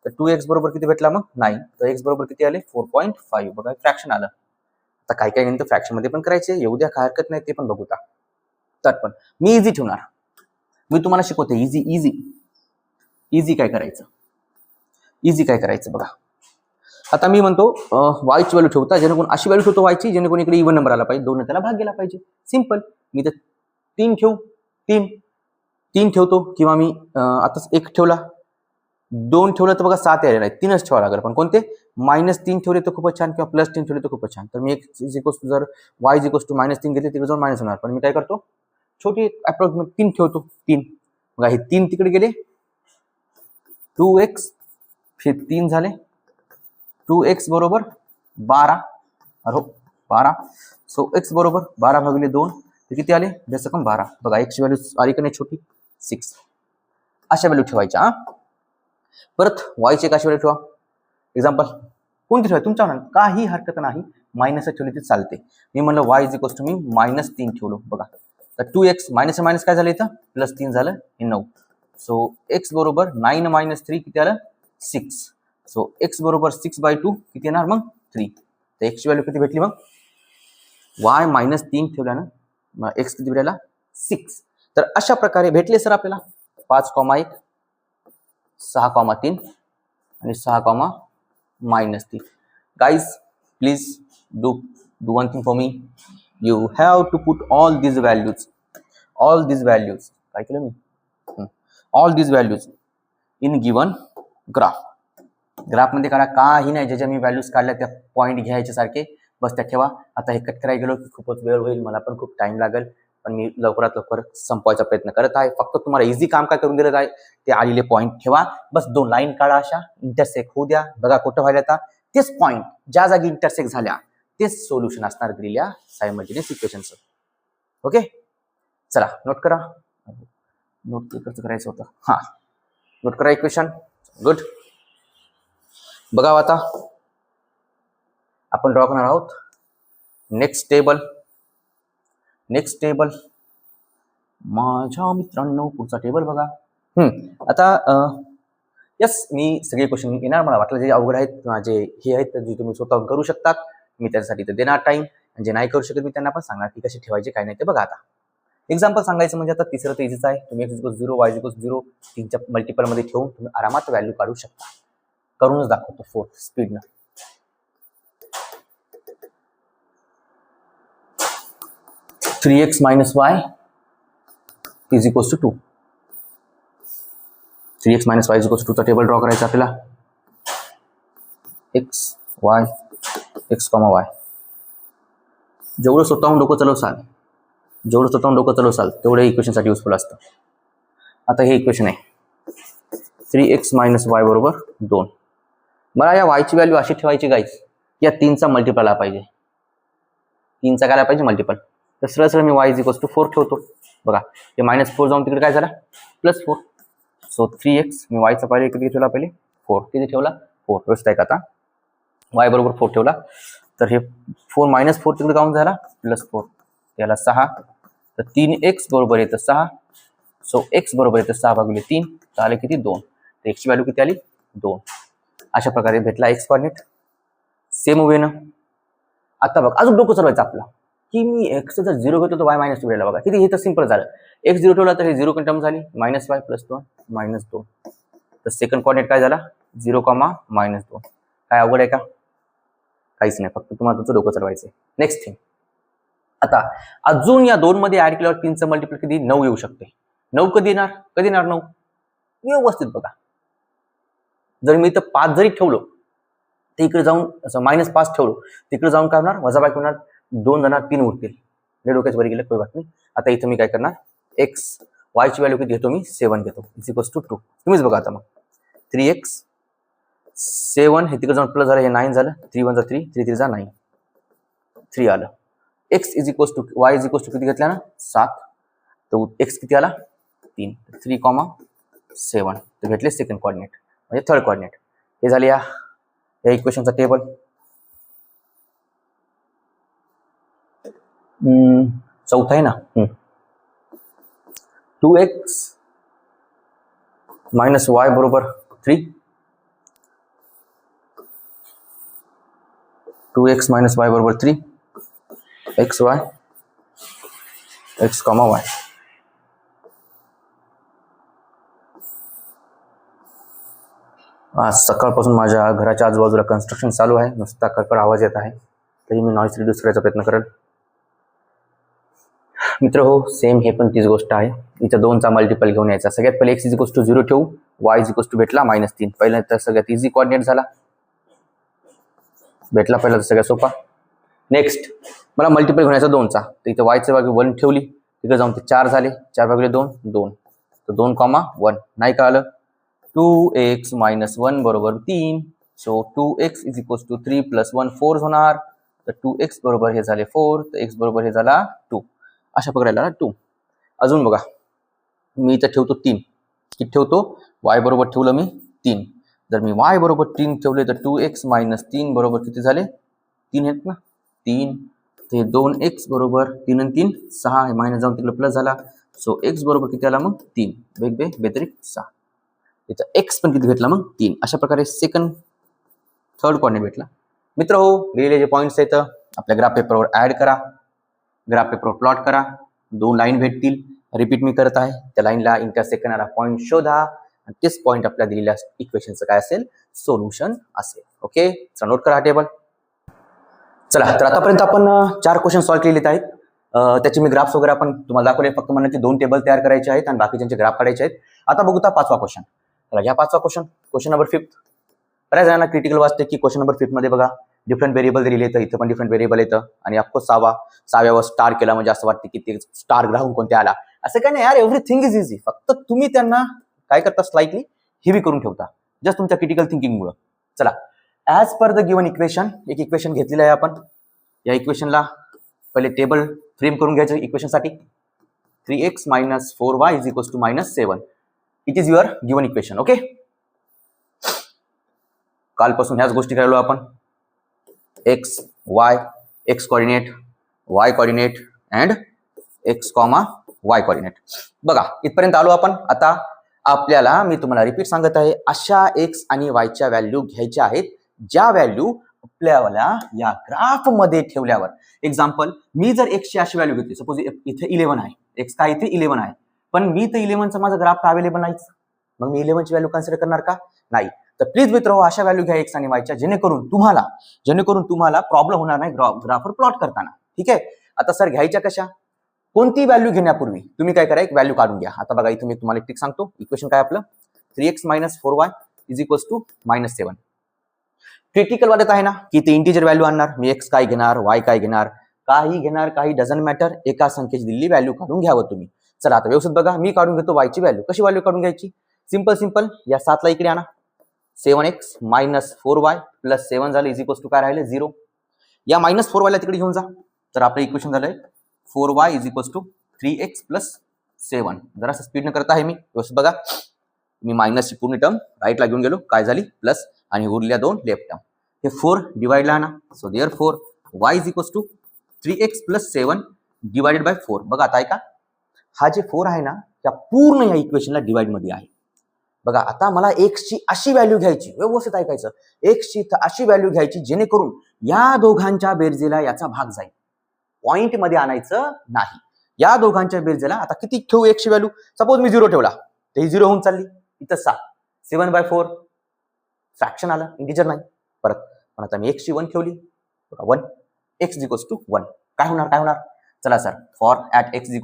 तर 2x बरोबर किती भेटला मग 9 तर x बरोबर किती आले 4.5 बघा फ्रॅक्शन आलं. आता काही नंतर फ्रॅक्शन मध्ये पण करायचे येऊ द्या काय हरकत नाही ते पण बघू का तर पण मी इझी ठेवणार मी तुम्हाला शिकवते इझी काय करायचं बघा. आता मी म्हणतो y ची व्हॅल्यू ठेवता जेणेकरून अशी व्हॅल्यू ठेवतो y ची जेणेकरून इकडे इव्हन नंबर आला पाहिजे 2 त्याला भाग गेला पाहिजे सिंपल. मी तर 3 ठेवू 3 ठेवतो किंवा मी आताच 1 ठेवला 2 ठेवलं तर बघा 7 यायला नाही 3च ठेवावं लागेल पण कोणते -3 ठेवले तर खूपच छान किंवा +3 ठेवले तर खूपच छान. तर मी जर y -3 घेतले तिकडे जाऊन मायनस होणार पण मी काय करतो छोटी अप्रॉक्सिमेट 3 ठेवतो 3 बघा हे 3 तिकडे गेले 2x हे 3 झाले 2x बरोबर 12 सो x बरोबर 12/2 तर किती आले जसं कम 12 बघा x ची व्हॅल्यू आली का नाही छोटी 6 अशा व्हॅल्यू ठेवायच्या. परत y ची कशी व्हॅल्यू ठेवा एक्झाम्पल कोणती ठेवा तुमच्या काही हरकत नाही मायनस ठेवली तर चालते. मी म्हणलं y मी -3 ठेवलो बघा तर 2x मायनस काय झालं इथं +3 झालं हे 9 सो x बरोबर 9 - 3 किती आलं 6 सो x बरोबर 6/2 किती येणार मग 3 तर x ची व्हॅल्यू किती भेटली मग y -3 ठेवल्यानं मग x किती भेटला 6. तर अशा प्रकारे भेटले सर आपल्याला 5,1 6,3 आणि 6,-3 guys please do one thing for me you have to put all these values काय केलं मी all these values in given graph. ग्राफमध्ये काढा, काही नाही, ज्याच्या मी व्हॅल्यूज काढल्या त्या पॉईंट घ्यायचे सारखे बस त्या ठेवा. आता हे कट करायला गेलो की खूपच वेळ होईल, मला पण खूप टाइम लागेल, पण मी लवकरात लवकर संपवायचा प्रयत्न करत आहे. फक्त तुम्हाला इझी काम काय करून दिलं आहे, ते आलेले पॉईंट ठेवा, बस 2 लाईन काढा, अशा इंटरसेक्ट होऊ द्या. बघा कुठं व्हायला आता तेच पॉईंट ज्या जागी इंटरसेक्ट झाल्या तेच सोल्युशन असणार दिलेल्या सायमल्टेनियस इक्वेशनचं. ओके, चला नोट करा. नोट कसं करायचं होतं, हा नोट करा इक्वेशन. गुड. बघा आता आपण ड्रॉ करणार आहोत नेक्स्ट टेबल. नेक्स्ट टेबल माझ्या मित्रांनो, पुढचा टेबल बघा. आता यस, मी सगळे क्वेश्चन येणार, मला वाटलं जे अवघड आहेत माझे हे आहेत जे तुम्ही स्वतः करू शकतात, मी त्यासाठी तर देणार टाइम. जे नाही करू शकत मी त्यांना पण सांगणार की कसे ठेवायचे काय नाही ते. बघा आता एक्झाम्पल सांगायचं म्हणजे आता तिसरं तर इझीच आहे. तुम्ही x=0 y=0 3च्या मल्टिपलमध्ये ठेवून तुम्ही आरामात व्हॅल्यू काढू शकता. करूनच दाखवतो 4 स्पीडनं. 3x - y = 2. 3x - y = 2 चा टेबल ड्रॉ करायचा आपल्याला. x y x, y. जेवढं स्वतःहून डोकं चालवसाल तेवढे इक्वेशनसाठी युजफुल असतं. आता हे इक्वेशन आहे 3x - y = 2. मला या y ची व्हॅल्यू अशी ठेवायची गाईज, या 3चा मल्टिपल आला पाहिजे. 3चा काय आला पाहिजे मल्टिपल. तर सरळ मी y = 4 ठेवतो. बघा हे -4 जाऊन तिकडे काय झाला +4. सो 3x मी y चा पहिले किती ठेवला, पहिले 4. किती ठेवला 4. व्यवस्थित आहे का आता. y = 4 ठेवला तर हे 4 - 4 तिकडे जाऊन झाला +4. याला 6. तर 3x बरोबर येतं 6. सो x बरोबर येतं 6/3. तर आले किती 2. तर x ची व्हॅल्यू किती आली 2. अशा प्रकारे भेटला x कोऑर्डिनेट. सेम वेनं आता बघ अजून डोकं चालवायचं आपलं की मी x जर 0 घेतो तर y -2 राहिला. बघा किती, हे तर सिंपल झालं. x 0 ठेवला तर हे 0 टर्म झाली -y + 2 -2. तर सेकंड कोऑर्डिनेट काय झाला 0, -2. काय अवघड आहे का, काहीच नाही, फक्त तुम्हाला तुमचं डोकं चालवायचं. नेक्स्ट थिंग, आता अजून या 2 मध्ये ऍड केल्यावर 3चं मल्टिपल किती 9 येऊ शकते. 9 कधी येणार 9 व्यवस्थित बघा. जर मी इथं 5 जरी ठेवलो तर इकडे जाऊन असं -5 ठेवलो तिकडे जाऊन काय होणार वजाबाकी होणार, 2 जाणार 3 उरतील. डोक्याच वर गेलं कोई बात नाही. आता इथं मी काय करणार x y ची व्हॅल्यू किती घेतो मी 7 घेतो = 2. तुम्हीच बघा आता मग 3x 7 हे तिकडे जाऊन प्लस झालं, हे 9 झालं, 3 × 1 = 3, 3 × 3 = 9, 3 आलं. x y किती घेतला ना 7. तर x किती आला 3. 3, 7 तर भेटले सेकंड कोऑर्डिनेट म्हणजे थर्ड कोऑर्डिनेट. हे झाले या इक्वेशनचा टेबल. चौथा आहे ना 2x - y = 3. 2x - y = 3. x y x, y. आज सकाळपासून माझ्या घराच्या आजूबाजूला कन्स्ट्रक्शन चालू आहे, नुसता खडखड आवाज येत आहे, तरी मी नॉईज रिड्यूस करायचा प्रयत्न करेल. मित्र हो, सेम हे पण तीच गोष्ट आहे. इथं 2चा मल्टिपल घेऊन यायचा. सगळ्यात पहिले x = 0 ठेवू, y = भेटला -3. पहिला तर सगळ्यात इझी कोऑर्डिनेट झाला, भेटला पहिला तर सगळ्यात सोपा. नेक्स्ट मला मल्टिपल घेऊन यायचा 2चा, तर इथं y ची व्हॅल्यू 1 ठेवली, तिकडे जाऊन ते 4 झाले, 4/2 2. तर 2, 1 नाही का आलं. 2x - 1 = 3. सो 2x = 3 + 1 4 होणार. तर 2x बरोबर हे झाले 4, तर x बरोबर हे झाला 2. अशा प्रकारे आला 2. अजून बघा मी इथं ठेवतो 3. किती ठेवतो y बरोबर ठेवलं मी 3. जर मी y बरोबर 3 ठेवले तर 2x - 3 बरोबर किती झाले 3 आहेत ना 3. ते 2x बरोबर 3 आणि 3 6, मायनस जाऊन तिकडे प्लस झाला. सो x बरोबर किती आला मग 3 बेतरिक 6. त्याचा x पण किती भेटला मग 3. अशा प्रकारे सेकंड थर्ड कोऑर्डिनेट भेटला. मित्र हो, दिलेले जे पॉईंट्स आहेत आपल्या ग्राफ पेपरवर ऍड करा, ग्राफ पेपरवर प्लॉट करा. 2 लाईन भेटतील, रिपीट मी करत आहे. त्या लाईनला इंटरसेक्ट करणारा पॉईंट शोधा आणि तेच पॉईंट आपल्या दिलेल्या इक्वेशनचं काय असेल सोल्युशन असेल. ओके, चला नोट करा टेबल. चला तर आतापर्यंत आपण 4 क्वेश्चन सॉल्व्ह केलेले आहेत. त्याचे मी ग्राफ्स वगैरे आपण तुम्हाला दाखवले. फक्त मला ते 2 टेबल तयार करायचे आहेत आणि बाकीच्यांचे ग्राफ काढायचे आहेत. आता बघू आता पाचवा क्वेश्चन. चला घ्या पाचवा क्वेश्चन नंबर 5. बऱ्याच जणांना क्रिटिकल वाटते की क्वेश्चन नंबर 5 मध्ये बघा डिफरंट व्हेरिएबल दिलेले येतं, इथं पण डिफरंट व्हेरिएबल येतं आणि ऑफकोर्स सहाव्यावर स्टार केला म्हणजे असं वाटतं की ते स्टार ग्राहून कोणत्या आला. असं काय नाही यार, एव्हरीथिंग इज इझी. फक्त तुम्ही त्यांना काय करता स्लाइटली हेवी करून ठेवता जस्ट तुमच्या क्रिटिकल थिंकिंगमुळे. चला as per the given equation, एक इक्वेशन घेतलेलं आहे आपण. या इक्वेशनला पहिले टेबल फ्रेम करून घ्यायचं इक्वेशनसाठी. 3x - 4y = -7. It is your given equation. Okay, कालपासून ह्याच गोष्टी करायलो आपण. X Y, x coordinate, y coordinate and x comma y coordinate. बघा इथपर्यंत आलो आपण. आता आपल्याला मी तुम्हाला रिपीट सांगत आहे, अशा एक्स आणि वायच्या व्हॅल्यू घ्यायच्या आहेत ज्या व्हॅल्यू आपल्याला या ग्राफ मध्ये ठेवल्यावर. एक्झाम्पल, मी जर एक्सची अशी व्हॅल्यू घेतली, सपोज इथे 11 आहे, एक्स काय इथे 11 आहे, पण मी तर 11चा माझा ग्राफ अवेलेबल नाहीच, मग मी 11ची व्हॅल्यू कन्सिडर करणार का? नाही. तर प्लीज मित्र अशा व्हॅल्यू घ्या एक्स आणि वायच्या जेणेकरून तुम्हाला प्रॉब्लेम होणार नाही ग्राफवर प्लॉट करताना. ठीक आहे. आता सर घ्यायच्या कशा? कोणती व्हॅल्यू घेण्यापूर्वी तुम्ही काय करा, एक व्हॅल्यू काढून घ्या. आता बघा इथे मी तुम्हाला एक ट्रिक सांगतो. इक्वेशन काय आपलं 3x - 4y = -7. क्रिटिकल वाटत आहे ना की ते इंटिजर व्हॅल्यू आणणार, मी एक्स काय घेणार, वाय काय घेणार, काही डझंट मॅटर, एका संख्येची दिलेली व्हॅल्यू काढून घ्यावं तुम्ही. चला आता व्यवस्थित बघा, मी काढून घेतो वायची व्हॅल्यू. कशी व्हॅल्यू काढून घ्यायची? सिंपल, या 7 ला इकडे आणा. 7x - 4y + 7 झालं = काय राहिले 0. या -4y ला तिकडे घेऊन जा. तर आपलं इक्वेशन झालंय 4y = 3x + 7. जरा स्पीड न करता आहे मी, व्यवस्थित बघा. मी मायनसची पूर्ण टर्म राईटला घेऊन गेलो, काय झाली प्लस आणि उरल्या 2 लेफ्ट टर्म. हे 4 डिवाइडला आणा. So therefore y = 3x + 7 / 4. बघा आता ऐका, हा जे 4 आहे ना त्या पूर्ण या इक्वेशनला डिवाइड मध्ये आहे. बघा आता मला एक्सची अशी व्हॅल्यू घ्यायची, व्यवस्थित ऐकायचं, एक्सची अशी व्हॅल्यू घ्यायची जेणेकरून या दोघांच्या बेरजेला याचा भाग जाईल, पॉइंट मध्ये आणायचं नाही. या दोघांच्या बेरजेला आता किती ठेवू एक्सची व्हॅल्यू? सपोज मी 0 ठेवला तर ही 0 होऊन चालली. इथं 7/4 फ्रॅक्शन आलं, इंटिजर नाही परत. पण आता मी एक्सची 1 ठेवली, 1 x = 1. काय होणार? चला सर, फॉर ॲट x =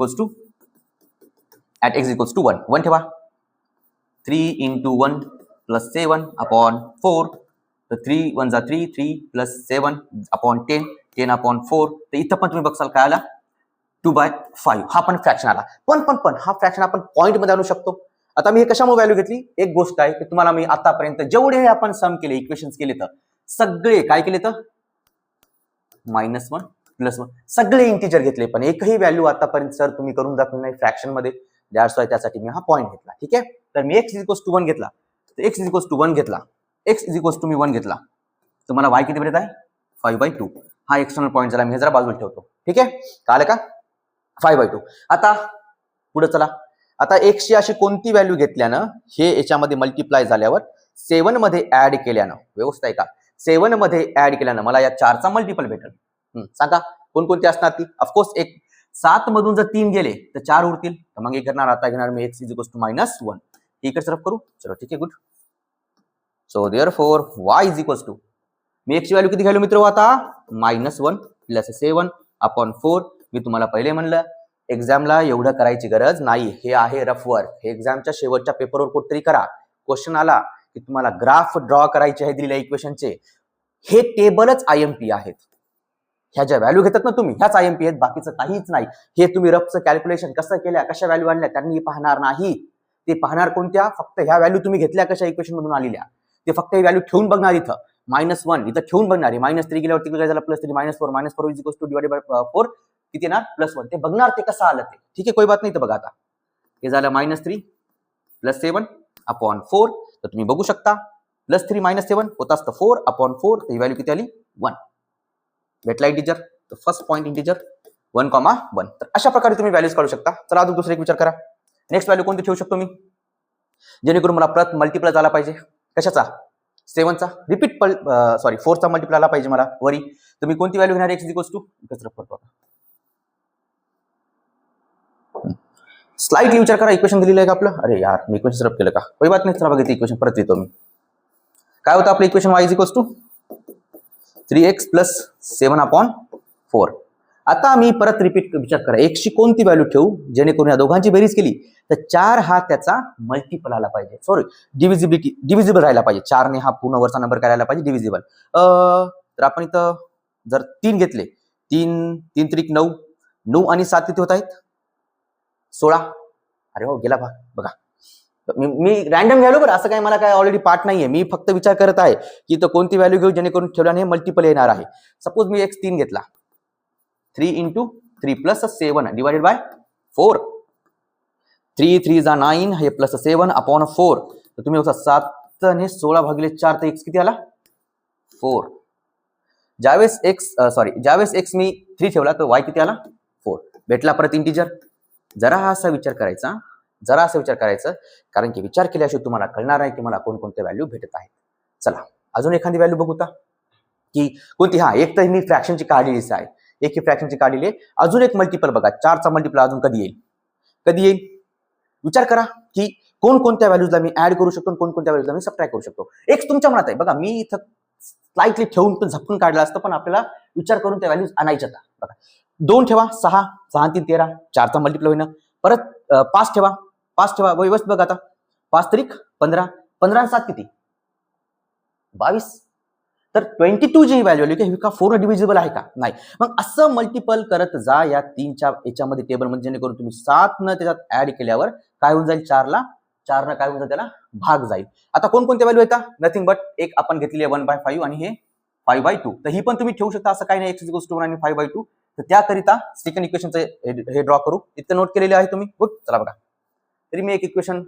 1 ठेवा. 3 × 1 + 7/4. तर 3 × 1 = 3, 3 + 7/10, 10/4. तर इथं पण तुम्ही बघसाल काय आला 2/5. हा पण फ्रॅक्शन आला. पण हा फ्रॅक्शन आपण पॉइंट मध्ये आणू शकतो. आता मी हे कशामुळे व्हॅल्यू घेतली? एक गोष्ट आहे की तुम्हाला मी आतापर्यंत जेवढे आपण सम केले, इक्वेशन्स केले, तर सगळे काय केले तर -1 + 1 सगळे इंटिजर घेतले, पण एकही व्हॅल्यू आतापर्यंत सर तुम्ही करून दाखवली नाही फ्रॅक्शन मध्ये. त्यासाठी मी हा पॉइंट घेतला. ठीक आहे. तर मी x = 1 घेतला, तर x = 1 घेतला, x = मी 1 घेतला, तर मला y किती भेटत आहे 5/2. हा एक्सटर्नल पॉइंट झाला. मी जरा बाजूला ठेवतो. ठीक आहे, कळलं का? 5/2. आता पुढे चला. आता x ची अशी कोणती व्हॅल्यू घेतल्यानं हे याच्यामध्ये मल्टिप्लाय झाल्यावर 7 मध्ये ऍड केल्यानं, व्यवस्थित आहे का, 7 मध्ये ऍड केल्यानं मला या 4चा मल्टिपल भेटेल. सांगा कोणकोणती असणार ती? ऑफकोर्स एक 7 मधून जर 3 गेले तर 4 उरतील. तर मग एक करणार, आता घेणार मी x = -1. इकडे तरफ करू. चलो ठीक आहे, गुड. सो देअरफॉर y = मी x ची व्हॅल्यू किती घ्यायलो मित्र आता? -1 + 7/4. मी तुम्हाला पहिले म्हणलं एक्झामला एवढं करायची गरज नाही, हे आहे रफ वर्क. हे एक्झामच्या शेवटच्या पेपरवर कुठेतरी करा. क्वेश्चन आला की तुम्हाला ग्राफ ड्रॉ करायचे आहे दिलेल्या इक्वेशनचे, हे टेबलच IMP आहेत. ह्या ज्या व्हॅल्यू घेतात ना तुम्ही, ह्याच IMP आहेत, बाकीचं काहीच नाही. हे तुम्ही रफचं कॅल्क्युलेशन कसं केल्या, कशा व्हॅल्यू आणल्या त्यांनी पाहणार नाही. ते पाहणार कोणत्या? फक्त ह्या व्हॅल्यू तुम्ही घेतल्या कशा इक्वेशन मधून आलेल्या, ते फक्त हे व्हॅल्यू ठेवून बघणार. इथं -1 इथं ठेवून बघणार, -3 गेल्यावर तिकडे काय झालं +3, -4 = 4 किती येणार +1. ते बघणार ते कसं आलं ते. ठीक आहे, कोई बात नाही. तर बघा आता हे झालं -3 + 7/4. तर तुम्ही बघू शकता +3 - 7 होत असतं 4/4. तर ही व्हॅल्यू किती आली 1 भेटला इंटिजर. तर फर्स्ट पॉइंट इंटिजर 1,1. तर अशा प्रकारे तुम्ही व्हॅल्यूज काढू शकता. चला अजून दुसरा एक विचार करा. नेक्स्ट व्हॅल्यू कोणती ठेवू शकतो मी जेणेकरून मला परत मल्टिप्लाय झाला पाहिजे? कशाचा? 7चा. 4चा मल्टिप्लाय आला पाहिजे मला वरी. तर मी कोणती व्हॅल्यू घेणार? x = स्लाइटली विचार करा. इक्वेशन दिलेलं आहे का आपलं? अरे यार, मी इक्वेशन रफ केलं का? कोई बात नाही. चला बघा इक्वेशन परत येतो मी. काय होतं आपलं इक्वेशन? y = 3x + 7/4. आता मी परत रिपीट विचार करा, एक्सची कोणती व्हॅल्यू ठेवू जेणेकरून या दोघांची बेरीज केली तर 4 हा त्याचा मल्टिपल आला पाहिजे, सॉरी डिव्हिजिबल राहायला पाहिजे. 4 ने हा पूर्ण वरचा नंबर करायला पाहिजे डिव्हिजिबल. तर आपण इथं जर 3 घेतले, 3 त्रिक 9, 9 आणि 7 किती होत आहेत 16. अरे हो गेला भाग बघा. मी रॅन्डम घ्यालो बरं, असं काय मला काय ऑलरेडी पार्ट नाहीये, मी फक्त विचार करत आहे की तो कोणती व्हॅल्यू घेऊ जेणेकरून ठेवल्याने मल्टिपल येणार आहे. सपोज मी एक्स 3 घेतला, 3 into 3 plus 7 divided by 4. 3 3 जा 9 हे प्लस 7 अपॉन 4. तर तुम्ही बघा 7 ने 16 भागिले 4 तर एक्स किती आला 4. ज्यावेळेस एक्स मी 3 ठेवला तर वाय किती आला 4 भेटला. परत इंटिजर. जरा असा विचार करायचा कारण की विचार केल्याशिवाय तुम्हाला कळणार आहे की मला कोणकोणते व्हॅल्यू भेटत आहेत. चला अजून एखादी व्हॅल्यू बघू का की कोणती. हा एक तर मी फ्रॅक्शनची काढलेलीच आहे, एक ही फ्रॅक्शनची काढलेली आहे. अजून एक मल्टिपल बघा, 4चा मल्टिपल अजून कधी येईल विचार करा की कोणकोणत्या व्हॅल्यूजला मी ऍड करू शकतो, कोणकोणत्या व्हॅल्यूजला मी सबट्रॅक्ट करू शकतो. एक तुमच्या मनात आहे बघा, मी इथं स्लाइटली ठेवून पण झपकून काढलं असतं, पण आपल्याला विचार करून त्या व्हॅल्यूज आणायच्या बघा. 2 ठेवा 6, 6 3 13, 4चा मल्टिपल होईना. परत 5 ठेवा व्यवस्थित बघा. आता 5 त्रिक 15, 15 आणि 7 किती 22. तर 22 जी व्हॅल्यू आली की का 4 डिव्हिजिबल आहे का नाही. मग असं मल्टिपल करत जा या 3च्या याच्यामध्ये टेबलमध्ये, जेणेकरून तुम्ही 7 न त्याच्यात ऍड केल्यावर काय होऊन जाईल 4 न काय होऊन जाईल त्याला भाग जाईल. आता कोणकोणत्या व्हॅल्यू येतात नथिंग बट एक आपण घेतली आहे 1/5 आणि हे 5/2. तर ही पण तुम्ही ठेवू शकता, असं काही नाही x = 1 आणि 5/2. तर त्याकरिता सेकंड इक्वेशनचं हे ड्रॉ करू. इथं नोट केलेले आहे तुम्ही. गुड. चला बघा, तरी मी एक इक्वेशन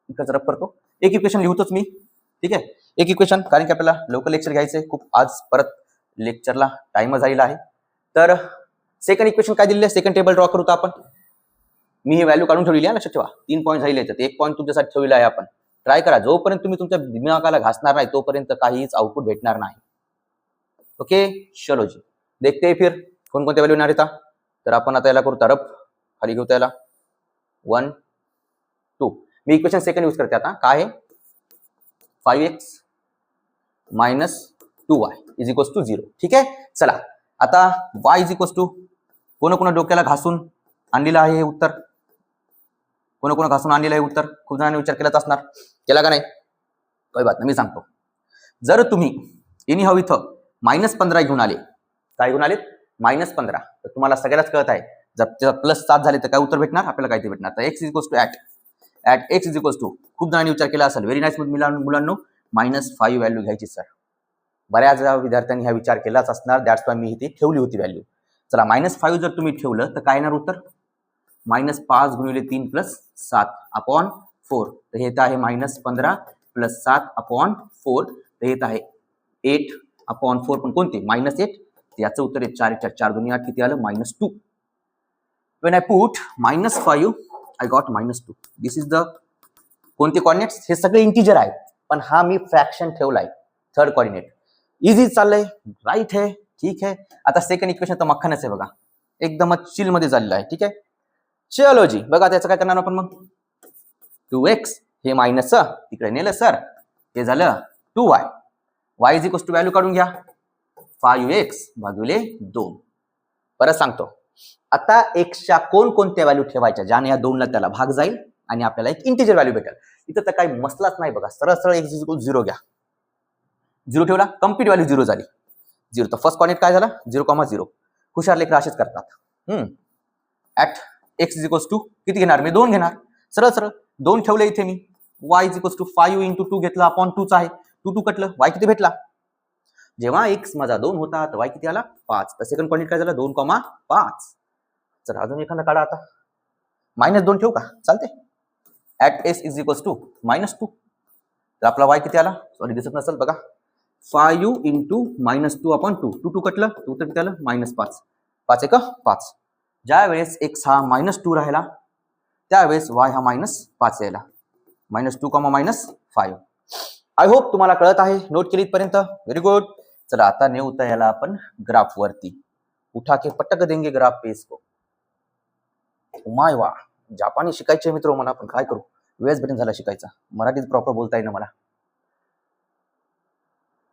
इथं रफ करतो, एक इक्वेशन लिहतोच मी. ठीक आहे, एक इक्वेशन, कारण की आपल्याला लोकल लेक्चर घ्यायचंय खूप, आज परत लेक्चरला टाइम झालेला आहे. तर सेकंड इक्वेशन काय दिलेलं आहे, सेकंड टेबल ड्रॉ करू. तर आपण मी ही व्हॅल्यू काढून ठेवलेली आहे, लक्षात ठेवा. 3 पॉईंट झालेले आहेत, 1 पॉईंट तुमच्यासाठी ठेवलेला आहे. आपण ट्राय करा, जोपर्यंत तुम्ही तुमच्या दिमागाला घासणार नाही तोपर्यंत काहीच आउटपुट भेटणार नाही. ओके चलो जी, देखते हैं फिर कोणकोणत्या व्हॅल्यू येणार आहेत. तर आपण आता याला करू तरफ खाली घेऊ, त्याला 1 2. मी इक्वेशन सेकंड यूज करते आता. काय आहे 5x minus 2y = 0. ठीक आहे. चला आता y = कोण डोक्याला घासून आणलेलं आहे हे उत्तर, कोण घासून आणलेलं आहे उत्तर. खूप जणांनी विचार केलाच असणार, केला का नाही काही बात नाही, मी सांगतो. जर तुम्ही एनी हाऊ इथं -15 घेऊन आले, काय घेऊन आलेत -15, तर तुम्हाला सगळ्याच कळत आहे जर त्याच्यात +7 झाले तर काय उत्तर भेटणार आपल्याला, काय ते भेटणार. तर x = खूप जणांनी विचार केला असेल, व्हेरी नाईस मुलांनो, -5 व्हॅल्यू घ्यायची सर. बऱ्याच विद्यार्थ्यांनी हा विचार केलाच असणार, दॅट्स वाय मी इथे ठेवली होती व्हॅल्यू. चला -5 जर तुम्ही ठेवलं तर काय येणार उत्तर, -5 × 3 + 7 अपॉन 4. तर हे आहे -15 + 7 अपॉन 4. तर हे आहे 8 अपॉन 4, पण कोणते -8. याचं उत्तर आहे 4 × 4 = 8. किती आलं -2. When I put -5 I got -2. This is the कोणते कॉर्डिनेट्स, हे सगळे इंटिजर आहेत, पण हा मी फ्रॅक्शन ठेवलाय थर्ड कॉर्डिनेट. इझी चाललंय, राईट आहे, ठीक आहे. आता सेकंड इक्वेशन तर मक्खनच आहे बघा, एकदमच चिल मध्ये झालेलं आहे. ठीक आहे, चलो जी बघा त्याचं काय करणार आपण. मग 2x हे मायनस तिकडे नेलं सर, हे झालं 2y. y = व्हॅल्यू काढून घ्या 5x / 2. परत सांगतो, आता एक्सच्या कोणकोणत्या व्हॅल्यू ठेवायच्या ज्याने या 2ला त्याला भाग जाईल आणि आपल्याला एक इंटिजर व्हॅल्यू भेटेल. इथं तर काही मसलाच नाही बघा, सरळ x = 0 घ्या. 0 ठेवला, कम्प्लीट व्हॅल्यू 0 झाली. 0 तर फर्स्ट कॉर्डिनेट काय झाला 0,0. हुशार लेकर असेच करतात. ऍट x = किती घेणार मी 2 घेणार, सरळ 2 ठेवले इथे मी. y = 5 × 2 घेतला अपॉन 2च आहे, 2 कटलं, y किती भेटला. जेव्हा x - 2 होता तर y किती आला 5. तर सेकंड कॉर्डिनेट काय झाला 2,5. चला अजून एखादा काढा आता. -2 ठेवू का, चालते. At s = -2. तर आपला y किती आला, सॉरी दिसत नसेल बघा, 5 × -2/2. 2 कटलं, 2 तर किती आलं -5. 5 1 5. ज्या वेळेस x हा -2 राहिला त्यावेळेस y हा -5 यायला, -2, -5. आय होप तुम्हाला कळत आहे, नोट केली इथपर्यंत, व्हेरी गुड. चला आता नेऊ याला आपण ग्राफ वरती. उठा के पटक देंगे ग्राफ पे इसको. माय वा, जापानी शिकायचे मित्र मला, पण काय करू, वेळच भेटून झाला शिकायचा. मराठीत प्रॉपर बोलता येईना मला,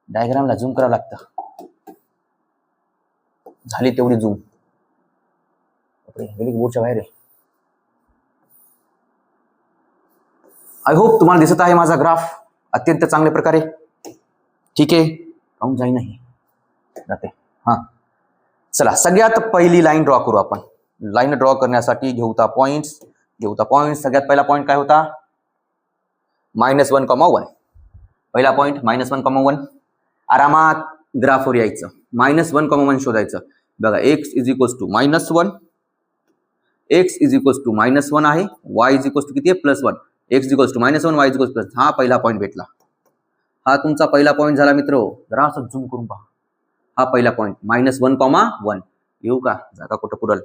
डायग्रामला झूम करावं लागतं. झाली तेवढी झूम. बापरे गेली बोर्डच्या बाहेर आहे. आय होप तुम्हाला दिसत आहे माझा ग्राफ अत्यंत चांगल्या प्रकारे. ठीक आहे, काऊन जाई नाही जाते. हा चला, सगळ्यात पहिली लाईन ड्रॉ करू आपण. लाईन ड्रॉ करण्यासाठी घेऊता पॉइंट्स. सगळ्यात पहिला पॉइंट काय होता? -1,1. पहिला पॉइंट -1,1. आरामात ग्राफवर यायचं, -1,1 शोधायचं. बघा x is equals to -1, x is equals to -1 आहे, y इज इक्वल्स टू किती आहे +1. x is equals to -1, y is equals plus. हा पहिला पॉइंट भेटला. हा तुमचा पहिला पॉइंट झाला मित्र. जरा असं झूम करून पहा. हा पहिला पॉइंट -1,1 लिहू का? जागा कुठं पुरल?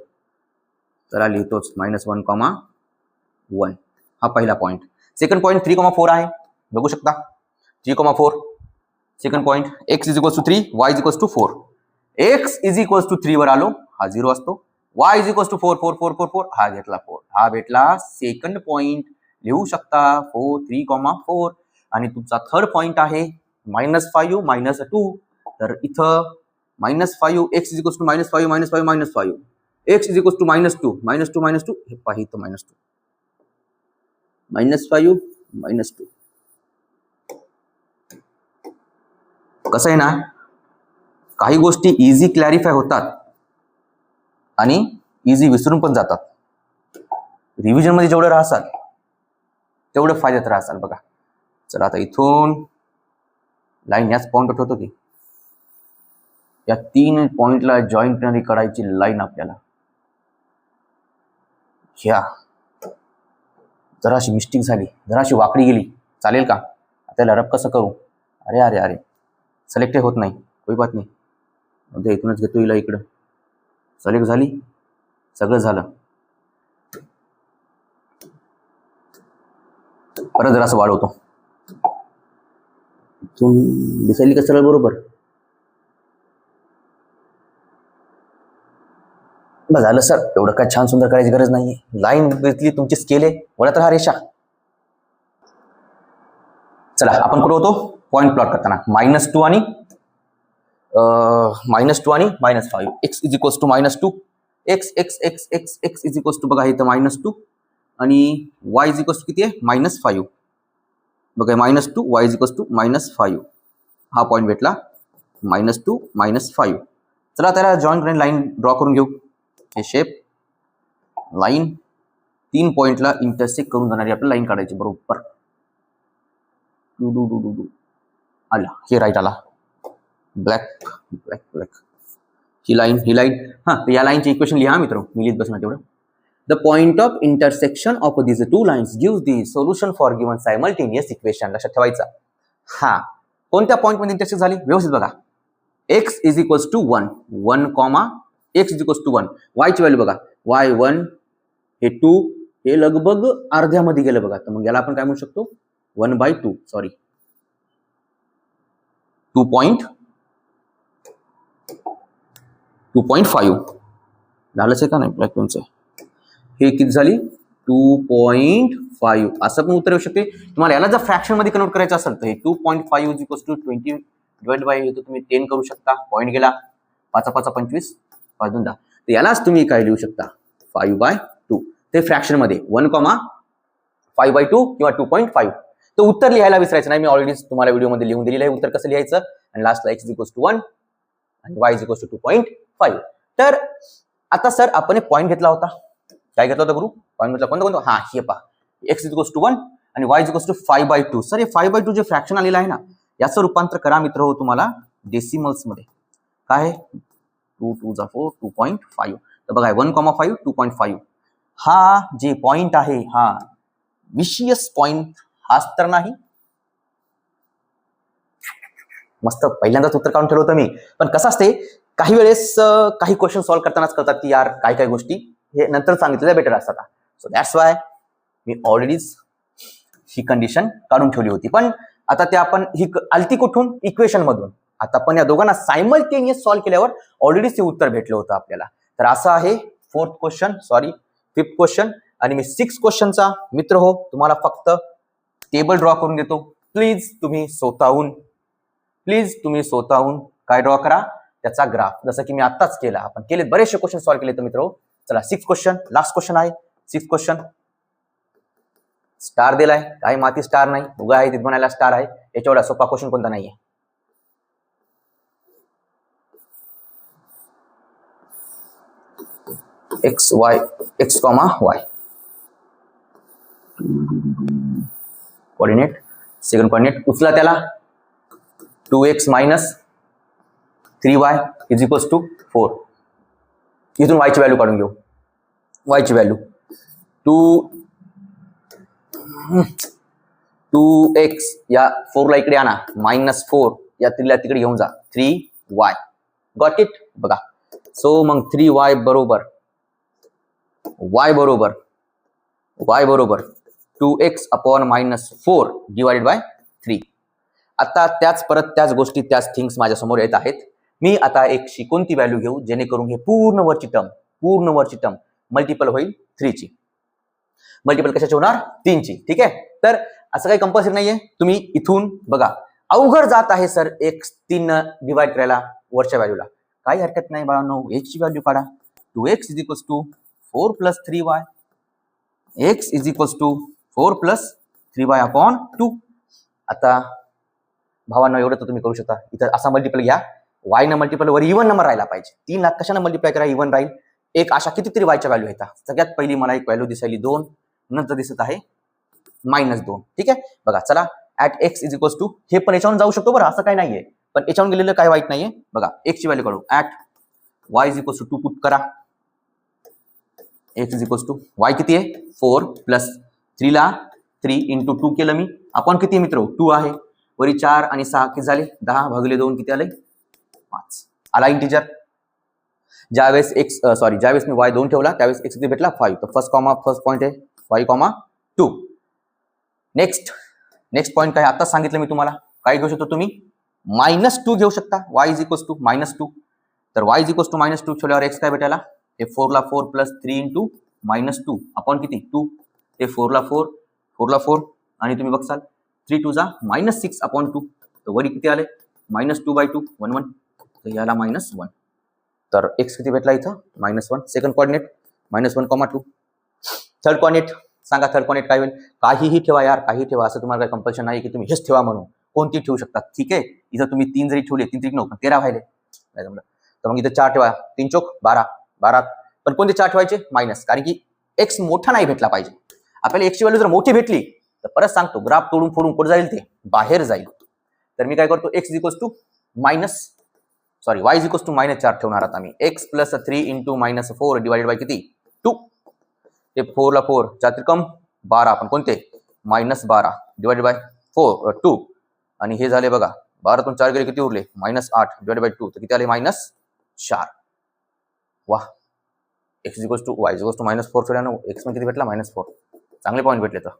चला लिहितोच, -1,1. हा पहिला पॉइंट. सेकंड पॉइंट 3,4 आहे, बघू शकता 3,4. Second point x is equals to 3, y is equals to 4. x is equals to 3 वर आलो, हा 0 असतो. y इज इक्वल्स टू 4, 4, 4, 4, 4, हा घेतला 4. हा भेटला सेकंड पॉइंट. लिहू शकता 4, 3,4. आणि तुमचा थर्ड पॉइंट आहे -5, -2. तर इथं -5, x is equals to -5, -5, -5. x is equals to -2, -2, हे पाहि इथं -2, -5, -2. कसं आहे ना, काही गोष्टी इझी क्लॅरिफाय होतात आणि इझी विसरून पण जातात. रिव्हिजन मध्ये जेवढं राहसाल तेवढं फायद्यात राहसाल. बघा चला, आता इथून लाईन याच पॉइंट होतो की या 3 पॉइंटला जॉईंटरी काढायची लाईन आपल्याला. ह्या जराशी मिस्टेक झाली, जराशी वाकडी गेली, चालेल का? त्याला रब कसं करू? अरे अरे अरे सिलेक्ट होत नाही, कोई बात नाही. म्हणजे इथूनच घेतो हिला इकडं. सिलेक्ट झाली, सगळं झालं. परत जरासं वाढवतो. इथून दिसायली का सरळ बरोबर? बस झालं सर, एवढं काय छान सुंदर करायची गरज नाहीये. लाईन घेतली, तुमची स्केल आहे, वळत राहा रेषा. चला आपण कुठं होतो? पॉइंट प्लॉट करताना -2 आणि -5. x is equals to -2, x is equals to बघा इथं -2 आणि y इज इक्वल्स टू किती आहे -5. बघा -2, y इज इक्वल्स टू -5. हा पॉइंट भेटला -2, -5. चला त्याला जॉईन करून लाईन ड्रॉ करून घेऊ. हे शेप लाईन 3 पॉइंटला इंटरसेक्ट करून जाणारी आपल्याला लाईन काढायची. बरोबर आला, हे राईट आला, ब्लॅक ब्लॅक ब्लॅक. ही लाईन हा, या लाईनचे इक्वेशन लिहा मित्र, मी लिहित बसणार तेवढं. The point of intersection of these 2 lines gives the solution for given simultaneous equation. लक्षात ठेवायचा. हा कोणत्या पॉइंट मध्ये इंटरसेक्ट झाली? व्यवस्थित बघा. x is equals to 1, 1, x is equals to 1. y ची व्हॅल्यू बघा, y 1, हे 2, हे लगभग अर्ध्यामध्ये गेलं बघा. तर मग याला आपण काय म्हणू शकतो? 1/2, सॉरी 2.5 झालंच आहे का नाही? ब्लॅक पेनचं हे किती झाली? 2.5. असं पण उत्तर येऊ शकते. तुम्हाला याला जर फ्रॅक्शन मध्ये कन्वर्ट करायचं असेल तर हे 2.5 is equals to 20 divide by तुम्ही 10 करू शकता. पॉईंट गेला 5 5 25 5 2 10. तर यालाच तुम्ही काय लिहू शकता? 5/2. ते फ्रॅक्शन मध्ये 1,5/2 किंवा 2.5. तर उत्तर लिहायला विसरायचं नाही. मी ऑलरेडी तुम्हाला व्हिडिओमध्ये लिहून दिलेलं आहे उत्तर कसं लिहायचं. आणि लास्टला x इज इक्वल्स टू 1 आणि y इज इक्वल्स टू 2.5. तर आता सर आपण एक पॉईंट घेतला होता. काय घेतला होता गुरु? पॉईंट घेतला कोणता? हा हे पहा, x इज इक्वल्स टू 1 आणि y is equals to 5/2. Sir हे 5/2 जे फ्रॅक्शन आलेलं आहे ना, याचं रूपांतर करा मित्र हो तुम्हाला डेसिमल्स मध्ये. काय? 2 2 जा 4, 2.5. तर बघा 1,5 2.5. हा जे पॉइंट आहे हा विशियस पॉइंट हाच तर नाही. मस्त पहिल्यांदाच उत्तर काढून ठेवलं होतं मी. पण कसं असते, काही वेळेस काही क्वेश्चन सॉल्व्ह करतानाच कळतात की यार काय गोष्टी हे नंतर सांगितलेल्या बेटर असतात. सो दॅट्स वाय मी ऑलरेडीच ही कंडिशन काढून ठेवली होती. पण आता ते आपण ही आलती कुठून? इक्वेशन मधून. आता पण या दोघांना सायमल्टेनियस सॉल्व्ह केल्यावर ऑलरेडी ते उत्तर भेटलं होतं आपल्याला. तर असं आहे 4th question, sorry 5th question. आणि मी 6th क्वेश्चनचा मित्र हो तुम्हाला फक्त टेबल ड्रॉ करून देतो. प्लीज तुम्ही स्वतःहून काय ड्रॉ करा? त्याचा ग्राफ, जसं की मी आत्ताच केला. आपण केले बरेचसे क्वेश्चन सॉल्व्ह केले तर मित्र चला 6 क्वेश्चन, लास्ट क्वेश्चन आहे 6 क्वेश्चन. स्टार दिलाय, काही माती स्टार नाही, उगा आहे तिथे म्हणायला स्टार आहे. याच्यावर सोपा क्वेश्चन कोणता नाहीये. X Y, x comma y coordinate, second coordinate उचला त्याला. 2x minus 3y is equals to 4. इथून y ची व्हॅल्यू काढून घेऊ. y ची व्हॅल्यू 2x या 4 ला इकडे आणा, -4 या 3 ला तिकडे घेऊन जा, 3y. Got it. बघा सो मग 3y बरोबर y बरोबर 2x अपॉन -4 डिवाइडेड बाय 3. आता त्याच गोष्टी त्याच थिंग्स माझ्या समोर येत आहेत. मी आता एकशी कोणती व्हॅल्यू घेऊ जेणेकरून हे पूर्ण वरची टर्म मल्टिपल होईल 3 ची. मल्टिपल कशाची होणार? 3 ची. ठीक आहे. तर असं काही कंपल्सरी नाहीये. तुम्ही इथून बघा अवघड जात आहे सर x 3 डिवाइड करायला वरच्या व्हॅल्यूला. काही हरकत नाही बाळांनो, x ची व्हॅल्यू काढा. 2x is equals to 4 plus 3y. x is equals to 4 plus 3y upon 2. आता भावांनो एवढं तर तुम्ही करू शकता. इथं असा मल्टिपल घ्या, y न मल्टिपल वर इव्हन नंबर राहिला पाहिजे. 3 ला कशाने मल्टिप्लाय करा, इव्हन राहील. एक अशा कितीतरी y च्या व्हॅल्यू येतात. सगळ्यात पहिली मला एक व्हॅल्यू दिसायली 2, नंतर दिसत आहे -2. ठीक आहे. बघा चला at x is equals to, हे पण याच्यावरून जाऊ शकतो बरं, असं काही नाहीये, पण याच्यावरून गेलेलं काय वाईट नाहीये. बघा x ची व्हॅल्यू काढू. At y is equals to 2 put करा. x is equals to y किती आहे 4 प्लस 3 ला 3 इंटू 2 केलं मी. आपण किती मित्र 2 आहे, वरी 4 आणि 6 किती झाले 10 भागिले 2 किती आले 5. आला इंटिजर. ज्यावेळेस ज्यावेळेस मी y 2 ठेवला त्यावेळेस x किती भेटला 5. तर फर्स्ट पॉइंट आहे 5,2. नेक्स्ट पॉइंट काय आता सांगितलं मी तुम्हाला. काय घेऊ शकतो तुम्ही -2 घेऊ शकता. y is equals to -2. तर y इज इक्वल्स टू -2 ठेवल्यावर x काय भेटायला, हे 4 ला 4 प्लस 3 इंटू -2 अपॉन किती 2. ते 4 ला 4 आणि तुम्ही बघसाल 3 2 जा -6 अपॉन 2. तर वरी किती आले -2/2 1 1. तर याला -1. तर x किती भेटला इथं -1. Second coordinate -1,2. थर्ड कोऑर्डिनेट सांगा, थर्ड कोऑर्डिनेट काय होईल. काहीही ठेवा यार, काही ठेवा, असं तुम्हाला काही कंपल्शन नाही की तुम्ही हेच ठेवा म्हणून. कोणती ठेवू शकता. ठीक आहे. इथं तुम्ही 3 जरी ठेवले 3 3 9 13 व्हायले नाही जमलं तर मग इथं 4 ठेवा. 3 चोक 12. पण कोणते 4 ठेवायचे मायनस, कारण की x मोठा नाही भेटला पाहिजे आपल्याला. x ची व्हॅल्यू जर मोठी भेटली तर परत सांगतो ग्राफ तोडून फोडून कुठे जाईल, ते बाहेर जाईल. तर मी काय करतो x is equals to y is equals to -4 ठेवणार आता मी. x plus 3 into -4 divided by किती 2. ते 4 ला 4 4 त्रिकम 12, आपण कोणते -12 डिवाइडेड बाय 2. आणि हे झाले बघा 12 तून 4 गेले किती उरले -8 डिवाइडेड बाय 2. तर किती आले -4. वाह. x equals to y equals to -4 ठेवल्यानं x मध्ये किती भेटला -4. चांगले पॉईंट भेटले. तर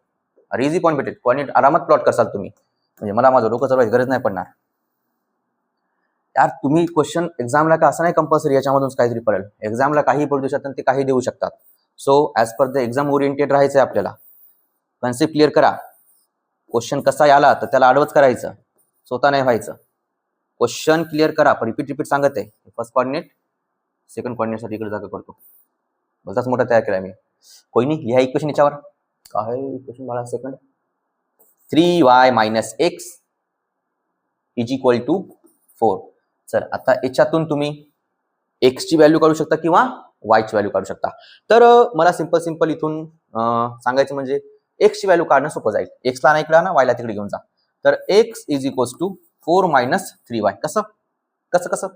अरे इझी पॉईंट भेटेल. पॉईंट आरामात प्लॉट करसाल तुम्ही, म्हणजे मला माझं डोकं चालवायची गरज नाही पडणार. यार तुम्ही क्वेश्चन एक्झामला का असं नाही कंपल्सरी याच्यामधून काहीतरी पडेल. एक्झामला काही पडू शकतात, ते काही देऊ शकतात. So as per the exam oriented राहायचं आहे आपल्याला. कन्सेप्ट क्लिअर करा. क्वेश्चन कसा आला तर त्याला अडवच करायचं, स्वतः नाही व्हायचं. क्वेश्चन क्लिअर करा. रिपीट सांगत आहे. फर्स्ट कोऑर्डिनेट सेकंड कोऑर्डिनेटसाठी इकडे जागा करतो. भलताच मोठा तयार केला मी. कोई नाही, लिहा इक्वेशन याच्यावर. काय इक्वेशन बाळा second 3y minus x is equal to 4. Sir आता याच्यातून तुम्ही x ची व्हॅल्यू काढू शकता किंवा y ची व्हॅल्यू काढू शकता. तर मला सिंपल इथून सांगायचं म्हणजे x ची व्हॅल्यू काढणं सोपं जाईल. x ला नाही इकडे ना, y ला तिकडे घेऊन जा. तर x is equals to 4 minus 3y. कसं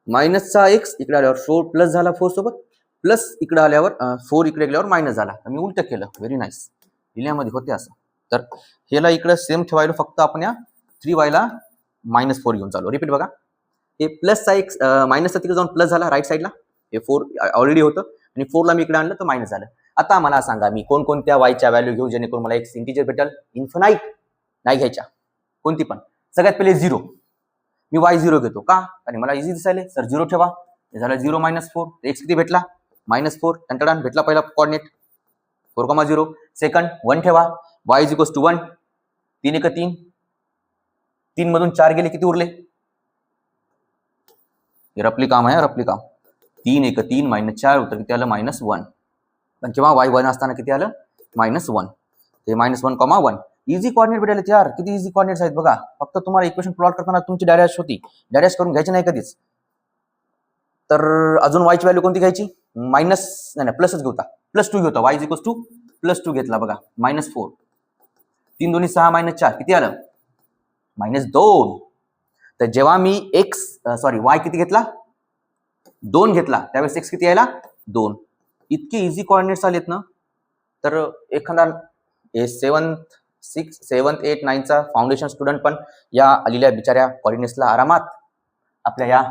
मायनसचा x इकडे आल्यावर 4 प्लस झाला 4 सोबत, प्लस इकडे आल्यावर 4 इकडे गेल्यावर मायनस झाला. मी उलट केलं. Very nice. लिहिण्यामध्ये होते असं. तर हेला इकडे सेम ठेवायला फक्त आपण या 3y ला -4 घेऊन चालू. रिपीट बघा. हे प्लसचा x मायनसचा तिकडे जाऊन प्लस झाला राईट साईडला. हे 4 ऑलरेडी होतं आणि 4 ला मी इकडे आणलं तर मायनस झालं. आता मला सांगा मी कोणकोणत्या y च्या व्हॅल्यू घेऊ जेणेकरून मला एक इंटिजर भेटेल. इन्फिनाइट नाही घ्यायच्या, कोणती पण. सगळ्यात पहिले 0. मी y0 घेतो का, आणि मला इझी दिसायले. सर 0 ठेवा. हे झालं 0 - 4. x किती भेटला -4. टंटडान भेटला पहिला कोऑर्डिनेट 4,0. सेकंड 1 ठेवा. y is equals to 1. 3 1 3. 3 मधून 4 गेले किती उरले. रफली काम आहे, रफली काम. 3 1 3 -4 उत्तर किती आलं -1. पण जेव्हा y 1 असताना किती आलं -1. ते -1, इझी कॉर्डिनेट भेटायला यार, किती इझी कॉर्डिनेट्स आहेत बघा. फक्त तुम्हाला इक्वेशन प्लॉट करताना तुमची डायरेक्ट होती, डायरेक्ट करून घ्यायची नाही कधीच. तर अजून y ची व्हॅल्यू कोणती घ्यायची, प्लसच घेऊता, +2 घेऊता, y +2 घेतला बघा, -4. 3 2 6 -4 किती आलं -2. तर जेव्हा मी y किती घेतला 2 घेतला, त्यावेळेस x किती यायला 2. इतके इझी कॉर्डिनेट्स आलेत ना. तर एखादा 7th 8th 9th foundation student पण या आलेल्या बिचाऱ्या कॉर्डिनेट्सला आरामात आपल्या या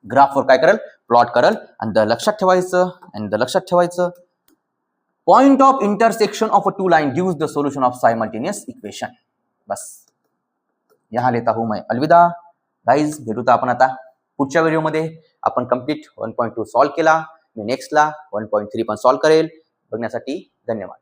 ग्राफवर काय करेल, प्लॉट करेल. आणि लक्षात ठेवायचं point of intersection of a two line gives the solution of simultaneous equation. बस यहाँ लेता हूं मैं अलविदा गाइज. भेटूता आपण आता पुढच्या व्हिडिओमध्ये. आपण कंप्लीट 1.2 सॉल्व्ह केला. मी नेक्स्टला 1.3 पण सॉल्व्ह करेल. बघण्यासाठी धन्यवाद.